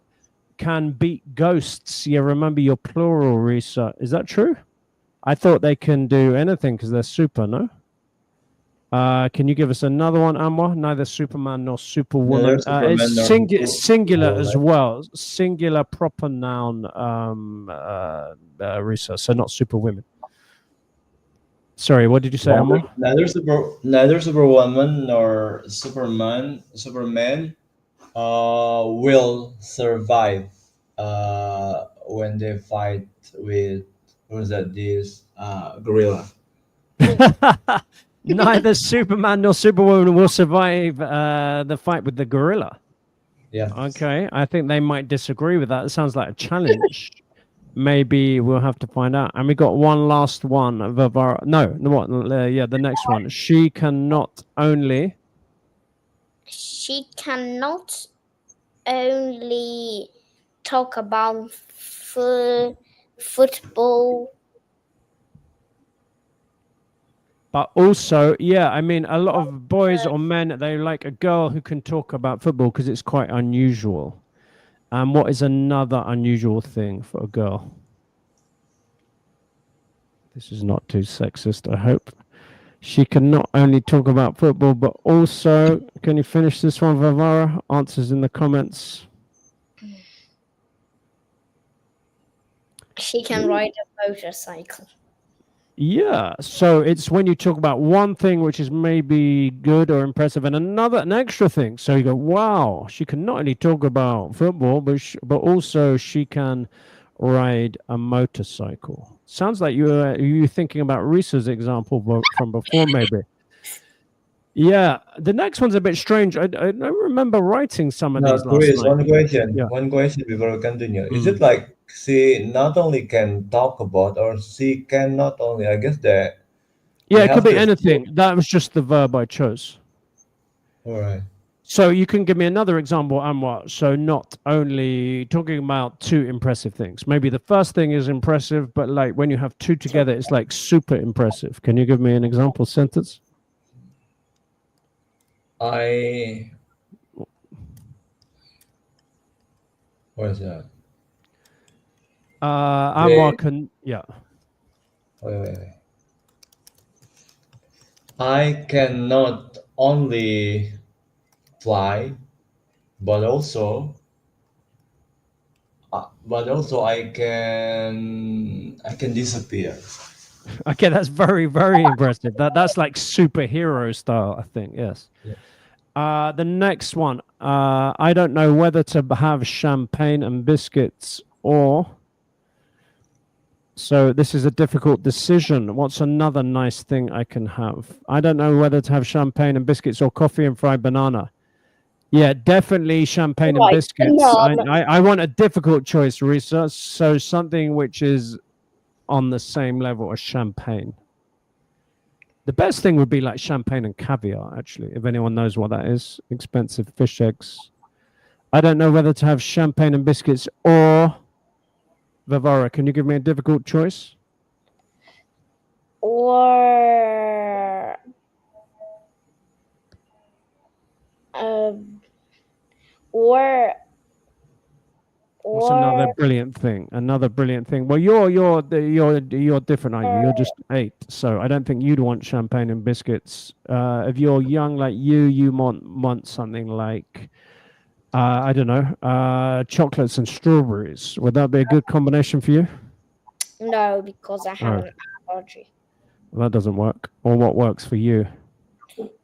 Can beat ghosts. Yeah, remember your plural, Risa. Is that true? I thought they can do anything because they're super, no? Can you give us another one, Anwar? Neither Superman nor Superwoman. Neither Superman It's nor singular as Superwoman. well. Singular proper noun, Risa. So not Superwomen. Sorry, what did you say, Anwar? Neither Superwoman nor Superman will survive when they fight with who's that this gorilla. Neither Superman nor Superwoman will survive the fight with the gorilla. Yeah. Okay, I think they might disagree with that. It sounds like a challenge. Maybe we'll have to find out. And we got one last one. The next one. She cannot only talk about football. But also, yeah, I mean, a lot of boys or men, they like a girl who can talk about football because it's quite unusual. And what is another unusual thing for a girl? This is not too sexist, I hope. She can not only talk about football, but also, can you finish this one, Varvara? Answers in the comments. She can ride a motorcycle. Yeah, so it's when you talk about one thing which is maybe good or impressive and an extra thing. So you go, wow, she can not only talk about football, but also she can ride a motorcycle. Sounds like you're thinking about Risa's example from before, maybe. Yeah, the next one's a bit strange. I don't remember writing some of these last Chris, night. one question. Yeah. One question before we continue. Is it like she not only can talk about, or she can not only? I guess that. Yeah, it could be anything. That was just the verb I chose. All right. So you can give me another example, Anwar. So not only talking about two impressive things. Maybe the first thing is impressive, but like when you have two together, it's like super impressive. Can you give me an example sentence? What is that? Anwar can, yeah. Wait. I can not only fly, but also I can disappear. Okay, that's very, very impressive. That's like superhero style, I think. Yes. Yeah. The next one. I don't know whether to have champagne and biscuits or. So this is a difficult decision. What's another nice thing I can have? I don't know whether to have champagne and biscuits or coffee and fried banana. Yeah, definitely champagne and biscuits. I want a difficult choice, Risa. So something which is on the same level as champagne. The best thing would be like champagne and caviar, actually, if anyone knows what that is. Expensive fish eggs. I don't know whether to have champagne and biscuits or... Vavara, can you give me a difficult choice? Or What's another brilliant thing? Another brilliant thing. Well, you're different, aren't you? You're just 8, so I don't think you'd want champagne and biscuits. If you're young like you want something like I don't know, chocolates and strawberries. Would that be a good combination for you? No, because I have an allergy. Well, that doesn't work. Or what works for you?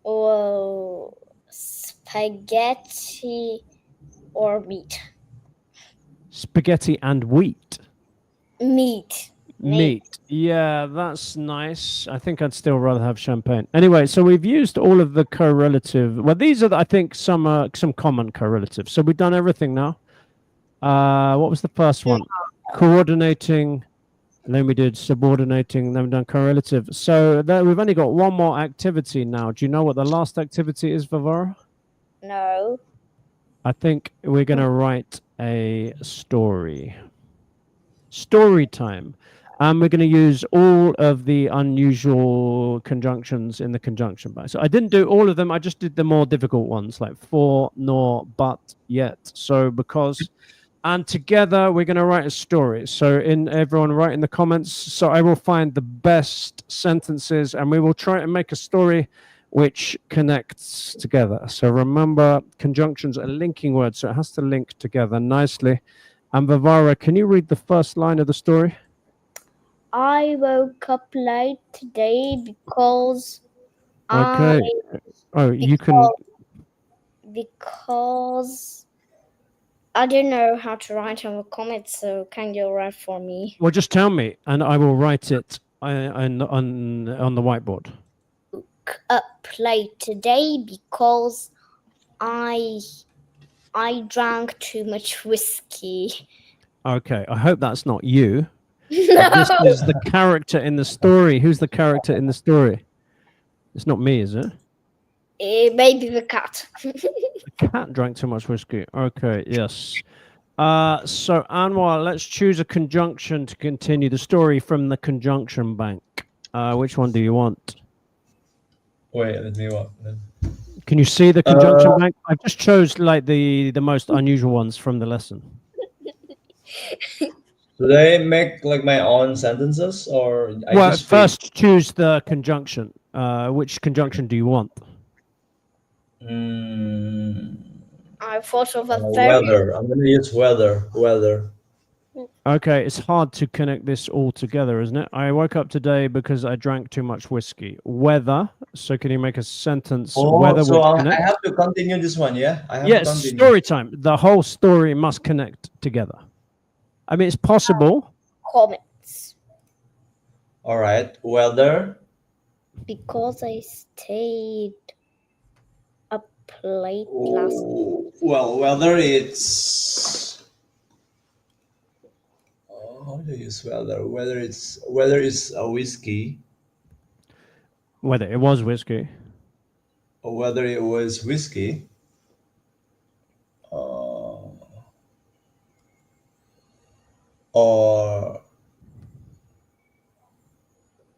Well, spaghetti or meat. Spaghetti and wheat. Meat. Yeah, that's nice. I think I'd still rather have champagne. Anyway, so we've used all of the correlative. Well, these are, I think, some common correlatives. So we've done everything now. What was the first one? Coordinating. And then we did subordinating. Then we've done correlative. So we've only got one more activity now. Do you know what the last activity is, Vavara? No. I think we're going to write a story. Story time. And we're going to use all of the unusual conjunctions in the conjunction by. So I didn't do all of them. I just did the more difficult ones, like for, nor, but, yet. So because, and together we're going to write a story. So everyone write in the comments. So I will find the best sentences and we will try and make a story which connects together. So remember, conjunctions are linking words, so it has to link together nicely. And Vivara, can you read the first line of the story? I woke up late today because Okay. You can. because I don't know how to write on a comment, so can you write for me? Well, just tell me, and I will write it on the whiteboard. Up late today because I drank too much whiskey. Okay, I hope that's not you. No, This is the character in the story. Who's the character in the story? It's not me, is it? maybe the cat. The cat drank too much whiskey. Okay, yes. So Anwar, let's choose a conjunction to continue the story from the conjunction bank. Which one do you want? Wait, let me walk. Can you see the conjunction bank? I just chose like the most unusual ones from the lesson. Should I make like my own sentences, or I Well, just first choose the conjunction. Which conjunction do you want? I thought of a very weather. I'm gonna use weather. Weather. Okay, it's hard to connect this all together, isn't it? I woke up today because I drank too much whiskey. Weather. So can you make a sentence? Weather So would I connect? have to continue this one, yeah? I have to Yes, continue. story time. The whole story must connect together. I mean, it's possible. comments All right, weather. because I stayed up late last. Well, weather it's. How do you use weather? Whether it's a whiskey Whether it was whiskey. or whether it was whiskey. Uh,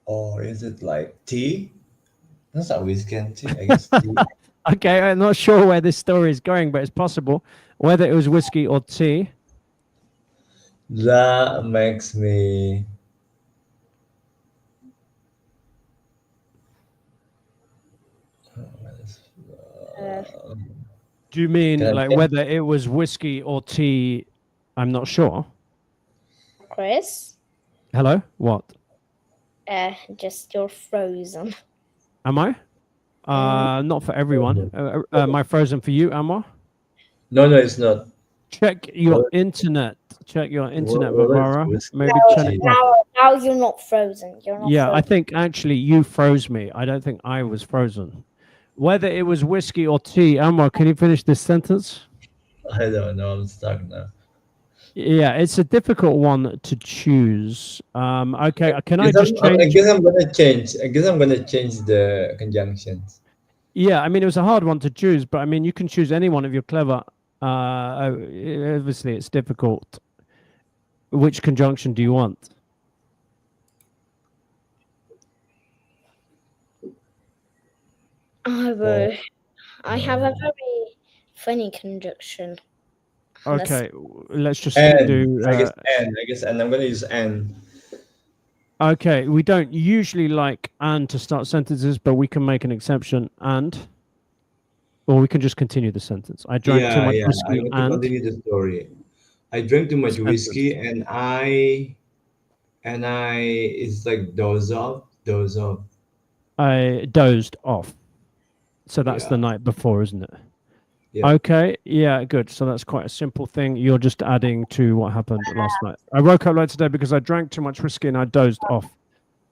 or is it like tea? That's not whiskey and tea, I guess. Tea. Okay, I'm not sure where this story is going, but it's possible. Whether it was whiskey or tea. That makes me. Do you mean Can I like think? whether it was whiskey or tea? I'm not sure. Chris, Hello? What? just you're frozen. Am I? Not for everyone. Am I frozen for you, Amar? No, it's not. Check your Well, internet. Check your internet, well, it's Vivara. whiskey. Maybe turn it off. Now you're not frozen. You're not. Yeah, I frozen. think actually you froze me. I don't think I was frozen. Whether it was whiskey or tea, Amar, can you finish this sentence? I don't know. I'm stuck now. Yeah, it's a difficult one to choose. Okay, can I I just change? I guess I'm gonna change. I guess I'm gonna change the conjunctions. Yeah, I mean, it was a hard one to choose, but I mean, you can choose any one if you're clever. Obviously, it's difficult. Which conjunction do you want? I have a very funny conjunction. Okay, let's just And do. I guess and I'm gonna use and. Okay, we don't usually like "and" to start sentences, but we can make an exception. And, or we can just continue the sentence. I drank too much I whiskey want to and. continue the story. I drank too much Sentence. whiskey and I it's like doze off. I dozed off. So that's the Yeah. night before, isn't it? Yeah. Okay, yeah, good. So that's quite a simple thing. You're just adding to what happened last night. I woke up late today because I drank too much whiskey and I dozed off.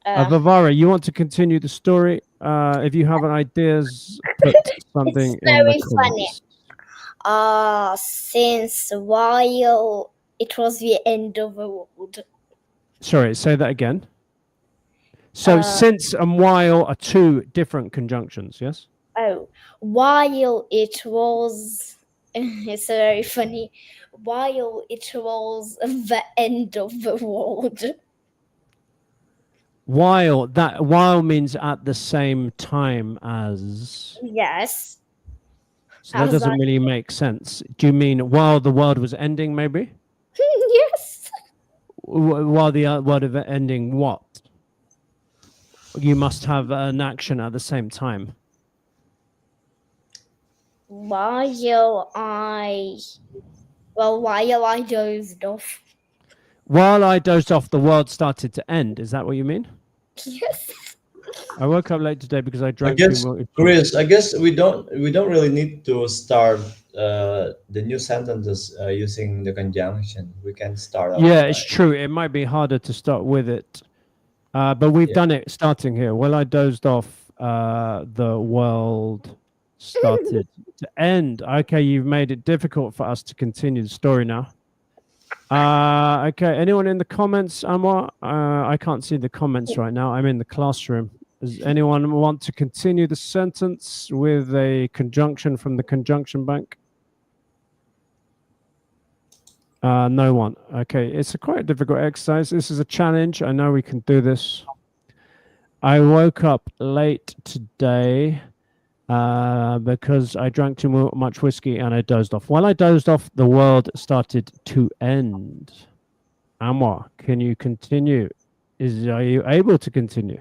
Vivara, you want to continue the story? If you have ideas, put something in the comments. Since while it was the end of the world. Sorry, say that again. So since and while are two different conjunctions, yes? Oh, while it was, it's very funny. While it was the end of the world. While means at the same time as. Yes. So that doesn't really make sense. Do you mean while the world was ending, maybe? Yes. While the world of ending, what? You must have an action at the same time. While I dozed off. While I dozed off, the world started to end. Is that what you mean? Yes. I woke up late today because I I drank too guess, much. Chris, I guess we don't really need to start the new sentences using the conjunction. We can start off Yeah, it's like, true. It might be harder to start with it, but we've yeah. done it starting here. While I dozed off, the world started to end. Okay, you've made it difficult for us to continue the story now. Okay, anyone in the comments, Amar? I can't see the comments right now. I'm in the classroom. Does anyone want to continue the sentence with a conjunction from the conjunction bank? No one. Okay, it's a quite difficult exercise. This is a challenge. I know we can do this. I woke up late today because I drank too much whiskey and I dozed off. While I dozed off, the world started to end. Amar, can you continue? Are you able to continue?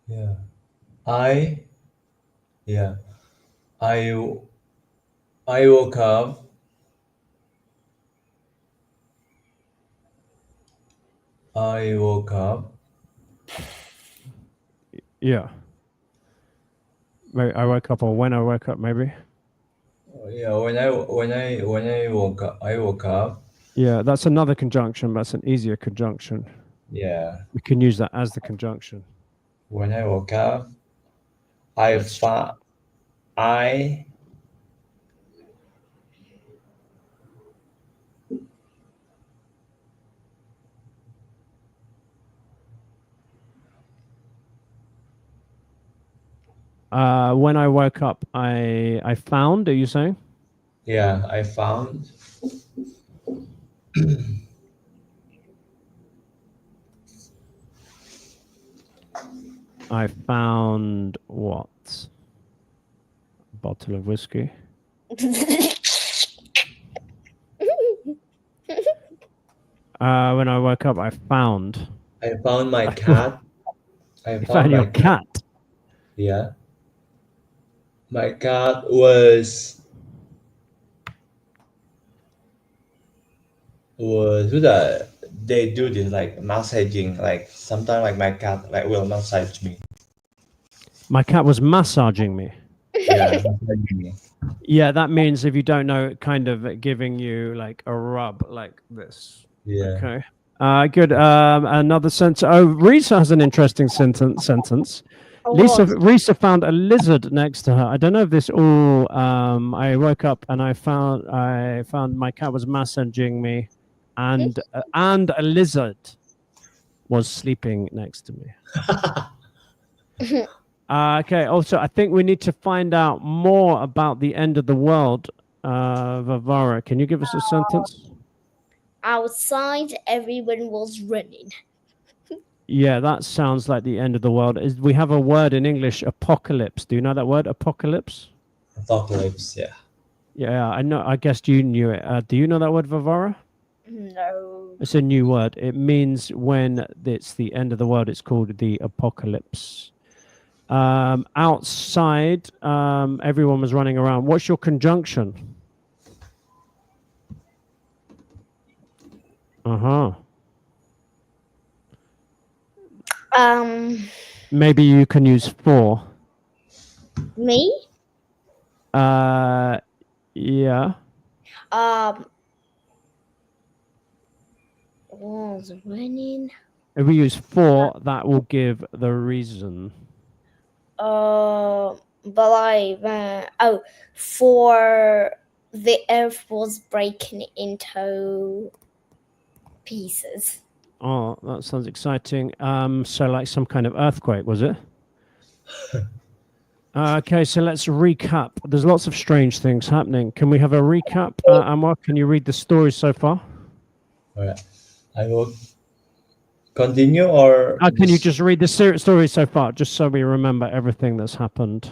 Yeah. I yeah. I I woke up. I woke up. Yeah. Maybe I woke up, or when I woke up, maybe. Yeah, when I woke up. Yeah, that's another conjunction. That's an easier conjunction. Yeah. We can use that as the conjunction. When I woke up, I Let's found I when I woke up, I found. Are you saying? yeah, I found I found what? A bottle of whiskey. When I woke up, I found. my cat. I You found found my your cat. cat. Yeah. My cat was who they do this like massaging, like sometimes like my cat like will massage me. My cat was massaging me. Yeah, massaging me. Yeah, that means if you don't know, kind of giving you like a rub like this. Yeah. Okay. Good. Another sentence. Oh, Risa has an interesting sentence. Risa found a lizard next to her. I don't know if this all. I woke up and I found my cat was massaging me, and a lizard was sleeping next to me. Okay. Also, I think we need to find out more about the end of the world. Vavara, can you give us a sentence? Outside, everyone was running. Yeah, that sounds like the end of the world. We have a word in English, apocalypse. Do you know that word, apocalypse? Apocalypse. Yeah. Yeah, I know. I guessed you knew it. Do you know that word, Vavara? No. It's a new word. It means when it's the end of the world. It's called the apocalypse. Outside, everyone was running around. What's your conjunction? Maybe you can use for. Me? Yeah. Was running. If we use for, that will give the reason. For the earth was breaking into pieces. Oh, that sounds exciting. So like some kind of earthquake, was it? Okay, so let's recap. There's lots of strange things happening. Can we have a recap? Amar, can you read the story so far? All right. I will continue or Can you just read the story so far, just so we remember everything that's happened?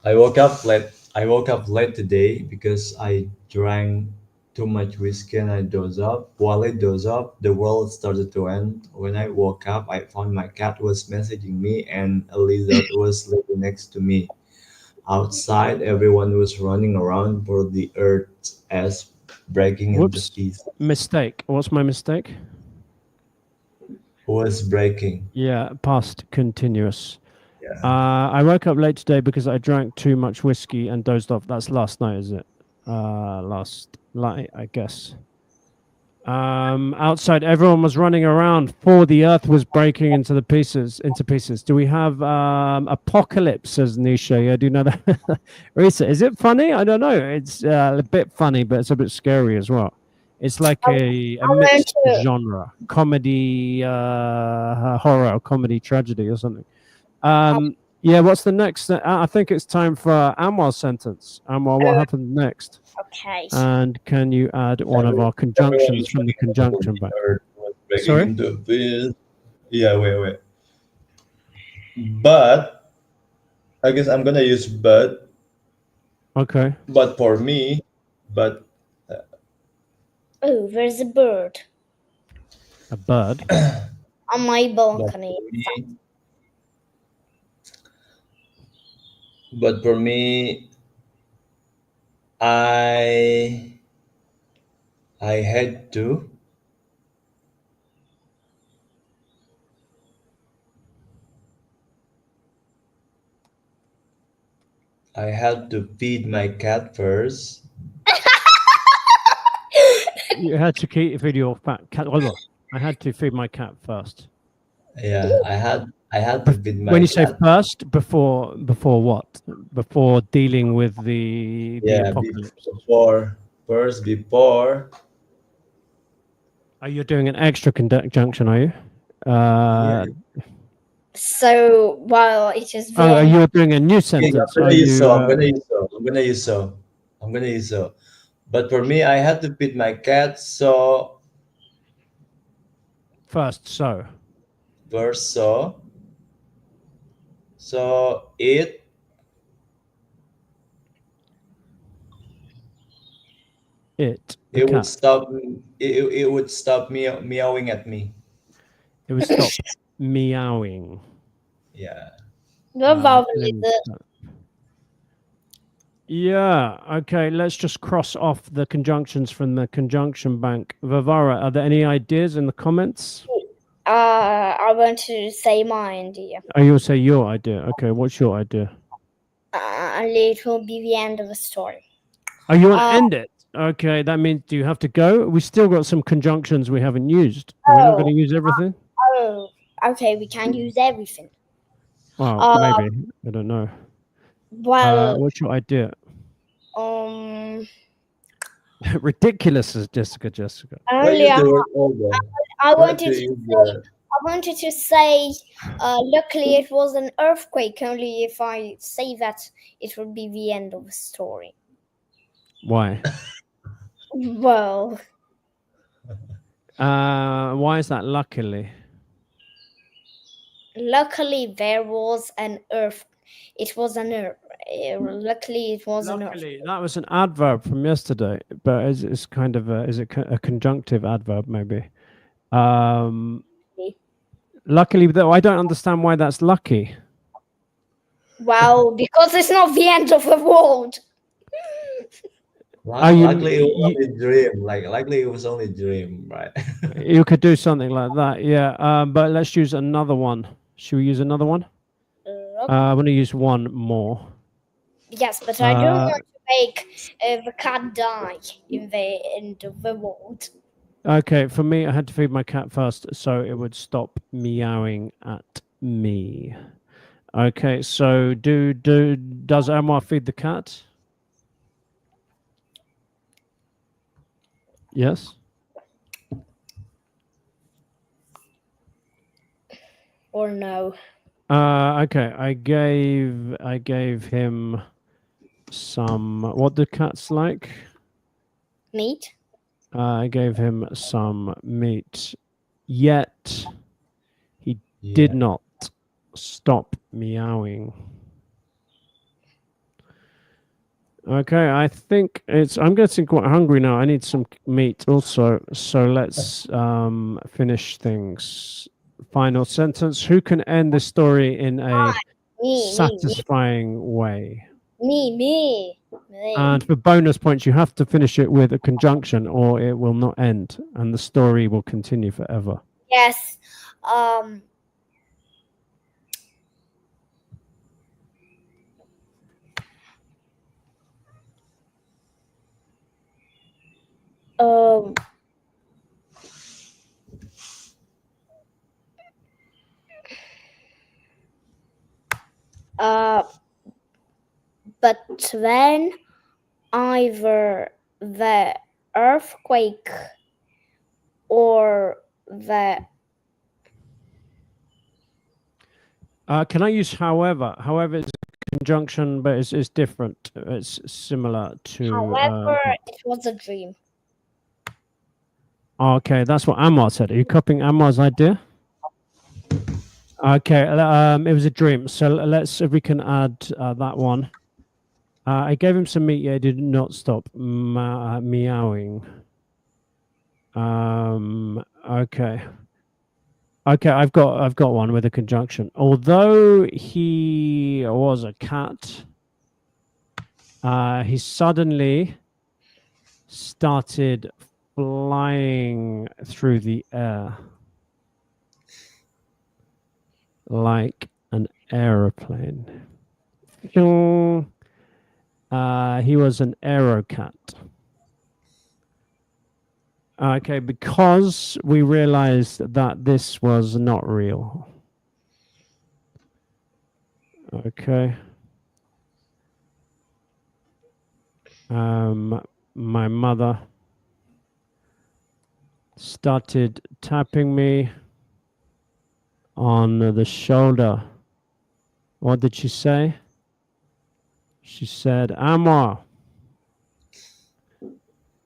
I woke up late today because I drank too much whiskey and I dozed off. While I dozed off, the world started to end. When I woke up, I found my cat was messaging me and a lizard was sleeping next to me. outside, everyone was running around for the earth as breaking into Whoops. pieces. Mistake. What's my mistake? Was breaking. Yeah, past continuous. Yeah. I woke up late today because I drank too much whiskey and dozed off. That's last night, is it? Last night, I guess. Outside, everyone was running around for the earth was breaking into pieces. Do we have apocalypse? Says Nisha. Yeah, do you know that? Risa, is it funny? I don't know. It's a bit funny, but it's a bit scary as well. It's like a I want mixed to. genre, comedy, horror, comedy, tragedy, or something. Yeah. What's the next? I think it's time for Anwar's sentence. Anwar, what happened next? Okay. And can you add one of our conjunctions from the conjunction bank? Earth was breaking Sorry? into pieces. Yeah, wait. But I guess I'm gonna use but. Okay. But for me, but Oh, there's a bird A bird. on my but balcony. for me, I had to. I had to feed my cat first. You had to feed your fat cat. Hold on. I had to feed my cat first. Yeah, I had to feed my When you say cat. first, before what? Before dealing with the Yeah, apocalypse. before. Are you doing an extra conjunction? Are you? Yeah. So, while it is Oh, very you're doing a new Okay, sentence. I'm Are gonna use you so. I'm gonna use so. I'm gonna use so. I'm gonna use so. But for me, I had to feed my cat. So first? So first, so the it would cat. stop. It would stop meowing at me. It would stop meowing. Yeah. the vowel Let is me the start. Yeah. Okay. Let's just cross off the conjunctions from the conjunction bank. Vivara, are there any ideas in the comments? I want to say my idea. Oh, you'll say your idea. Okay. What's your idea? And it will be the end of the story. Oh, you want to end it? Okay. That means do you have to go? We still got some conjunctions we haven't used. Are we not going to use everything? Oh, okay, we can use everything. Well, maybe. I don't know. Well, What's your idea? Ridiculous, says Jessica. earlier the word over. I wanted to to use say, luckily it was an earthquake. Only if I say that, it would be the end of the story. Why? Well, Why is that? Luckily there was an earth. It was an earth. Luckily, it was an earth. that was an adverb from yesterday, but it's kind of is it a conjunctive adverb maybe? Luckily, though, I don't understand why that's lucky. Well, because it's not the end of the world. Likely it was only a dream. Likely it was only a dream, right? You could do something like that, yeah. But let's use another one. Should we use another one? I'm going to use one more. Yes, but I don't want to make the cat die in the end of the world. Okay, for me, I had to feed my cat first, so it would stop meowing at me. Okay, so does Omar feed the cat? Yes. Or no? Okay, I gave him some. What do cats like? Meat. I gave him some meat. Yet he did not stop meowing. Okay, I think I'm getting quite hungry now. I need some meat also. So let's finish things. Final sentence. Who can end the story in a satisfying way? Me. And for bonus points, you have to finish it with a conjunction or it will not end and the story will continue forever. Yes. But when either the earthquake or the Can I use however? However, it's a conjunction, but it's different. It's similar to. however it was a dream. Okay, that's what Ammar said. Are you copying Ammar's idea? Okay, it was a dream. So let's see if we can add that one. I gave him some meat. Yeah, he did not stop meowing. Okay. Okay, I've got one with a conjunction. Although he was a cat, he suddenly started flying through the air like an aeroplane. He was an aerocat. Okay, because we realized that this was not real. Okay. My mother started tapping me on the shoulder. What did she say? She said, Ammar,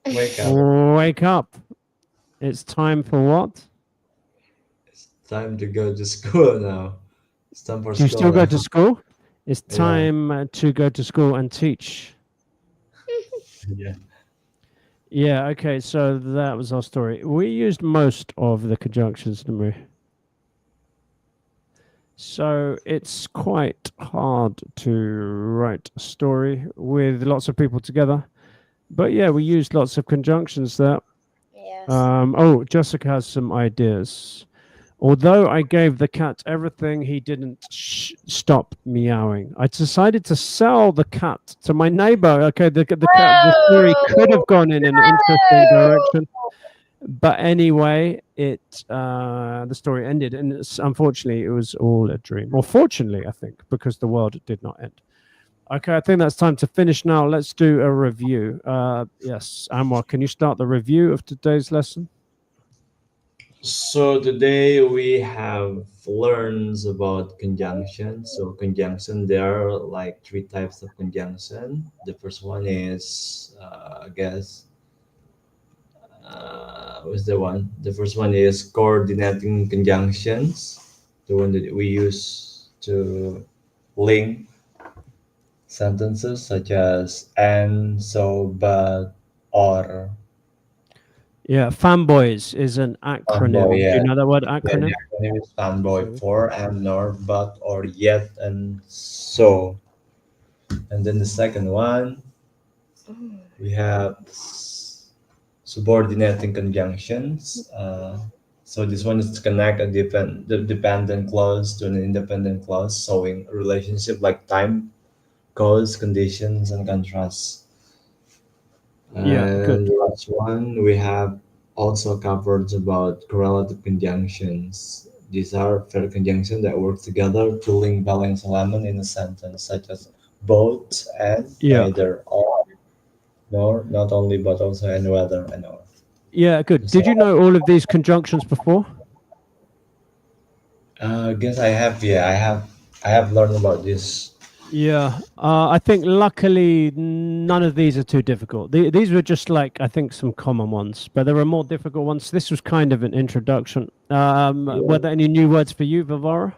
Wake up. wake up. It's time for what? It's time to go to school now. It's time for Do you school still go now. to school? It's Yeah. time to go to school and teach. Yeah. Yeah, okay, so that was our story. We used most of the conjunctions, didn't we? So it's quite hard to write a story with lots of people together. But yeah, we used lots of conjunctions there. Yes. Oh, Jessica has some ideas. Although I gave the cat everything, he didn't stop meowing. I decided to sell the cat to my neighbor. Okay, the cat, the story could have gone in an interesting direction. But anyway, the story ended, and unfortunately, it was all a dream. Or fortunately, I think, because the world did not end. Okay, I think that's time to finish now. Let's do a review. Yes, Anwar, can you start the review of today's lesson? So today we have learned about conjunction. So conjunction, there are like three types of conjunction. The first one is, I guess, what's the one? The first one is coordinating conjunctions, the one that we use to link sentences such as and, so, but, or. Yeah, FANBOYS is an acronym. Fanboy, Do yeah. you know that word Yeah, acronym? the acronym is fanboy So- for and, nor, but, or, yet, and so. And then the second one, we have subordinating conjunctions. So this one is to connect the dependent clause to an independent clause, showing a relationship like time, cause, conditions, and contrasts. Yeah, good. And the last one we have also covered about correlative conjunctions. These are pair conjunctions that work together to link balance element in a sentence, such as both and Yeah. neither, or nor, not only but also, and whether and or. Yeah, good. Did you know all of these conjunctions before? I guess I have. Yeah, I have learned about this. Yeah, I think luckily none of these are too difficult. These were just like, I think, some common ones, but there are more difficult ones. This was kind of an introduction. Were there any new words for you, Vivara?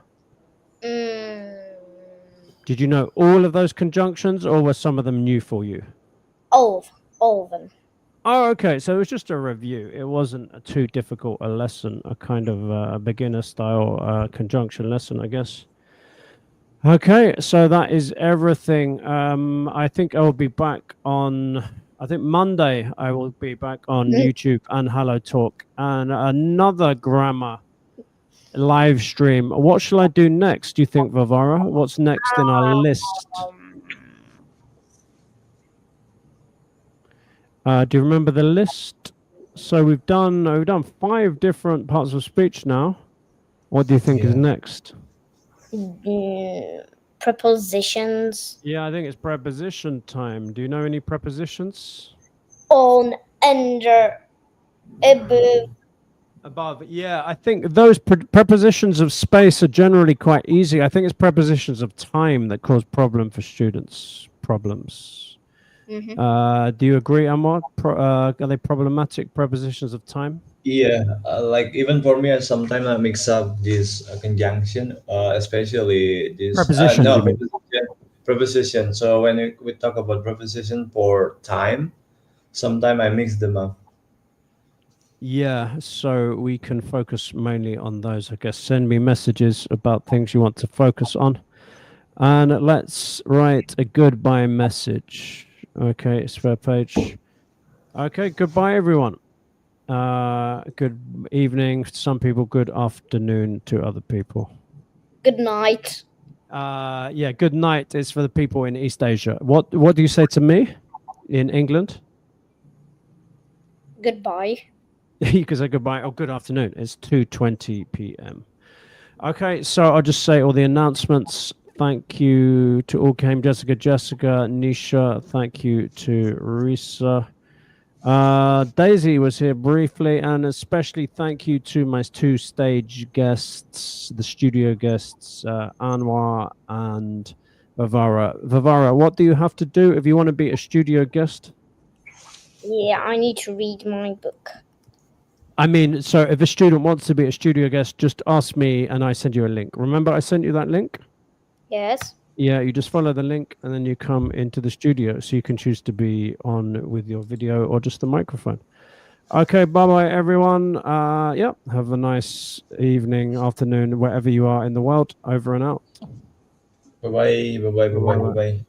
Did you know all of those conjunctions, or were some of them new for you? All of them. Oh, okay. So it was just a review. It wasn't too difficult a lesson, a kind of a beginner style conjunction lesson, I guess. Okay, so that is everything. I think I will be back on. I think Monday I will be back on YouTube and Hello Talk and another grammar live stream. What shall I do next? Do you think, Vavara? What's next in our list? Do you remember the list? So we've done 5 different parts of speech now. What do you think is next? Prepositions. Yeah, I think it's preposition time. Do you know any prepositions? On, under, above. Above, yeah. I think those prepositions of space are generally quite easy. I think it's prepositions of time that cause problems for students. Do you agree, Amar? Are they problematic prepositions of time? Yeah, like even for me, sometimes I mix up this conjunction, especially this Prepositions, no you mean? preposition. So when we talk about preposition for time, sometimes I mix them up. Yeah, so we can focus mainly on those. I guess send me messages about things you want to focus on. And let's write a goodbye message. Okay, spare page. Okay, goodbye, everyone. Good evening to some people, good afternoon to other people. Good night. Yeah, good night is for the people in East Asia. What do you say to me in England? Goodbye. You can say goodbye or good afternoon. It's 2:20 p.m. Okay, so I'll just say all the announcements. Thank you to all came Jessica, Nisha. Thank you to Risa. Daisy was here briefly, and especially thank you to my 2 stage guests, the studio guests, Anwar and Vavara. Vavara, what do you have to do if you want to be a studio guest? Yeah, I need to read my book. I mean, so if a student wants to be a studio guest, just ask me and I send you a link. Remember I sent you that link? Yes. Yeah, you just follow the link and then you come into the studio. So you can choose to be on with your video or just the microphone. Okay, bye-bye, everyone. Yeah, have a nice evening, afternoon, wherever you are in the world. Over and out. Bye bye, bye bye, bye bye, bye bye.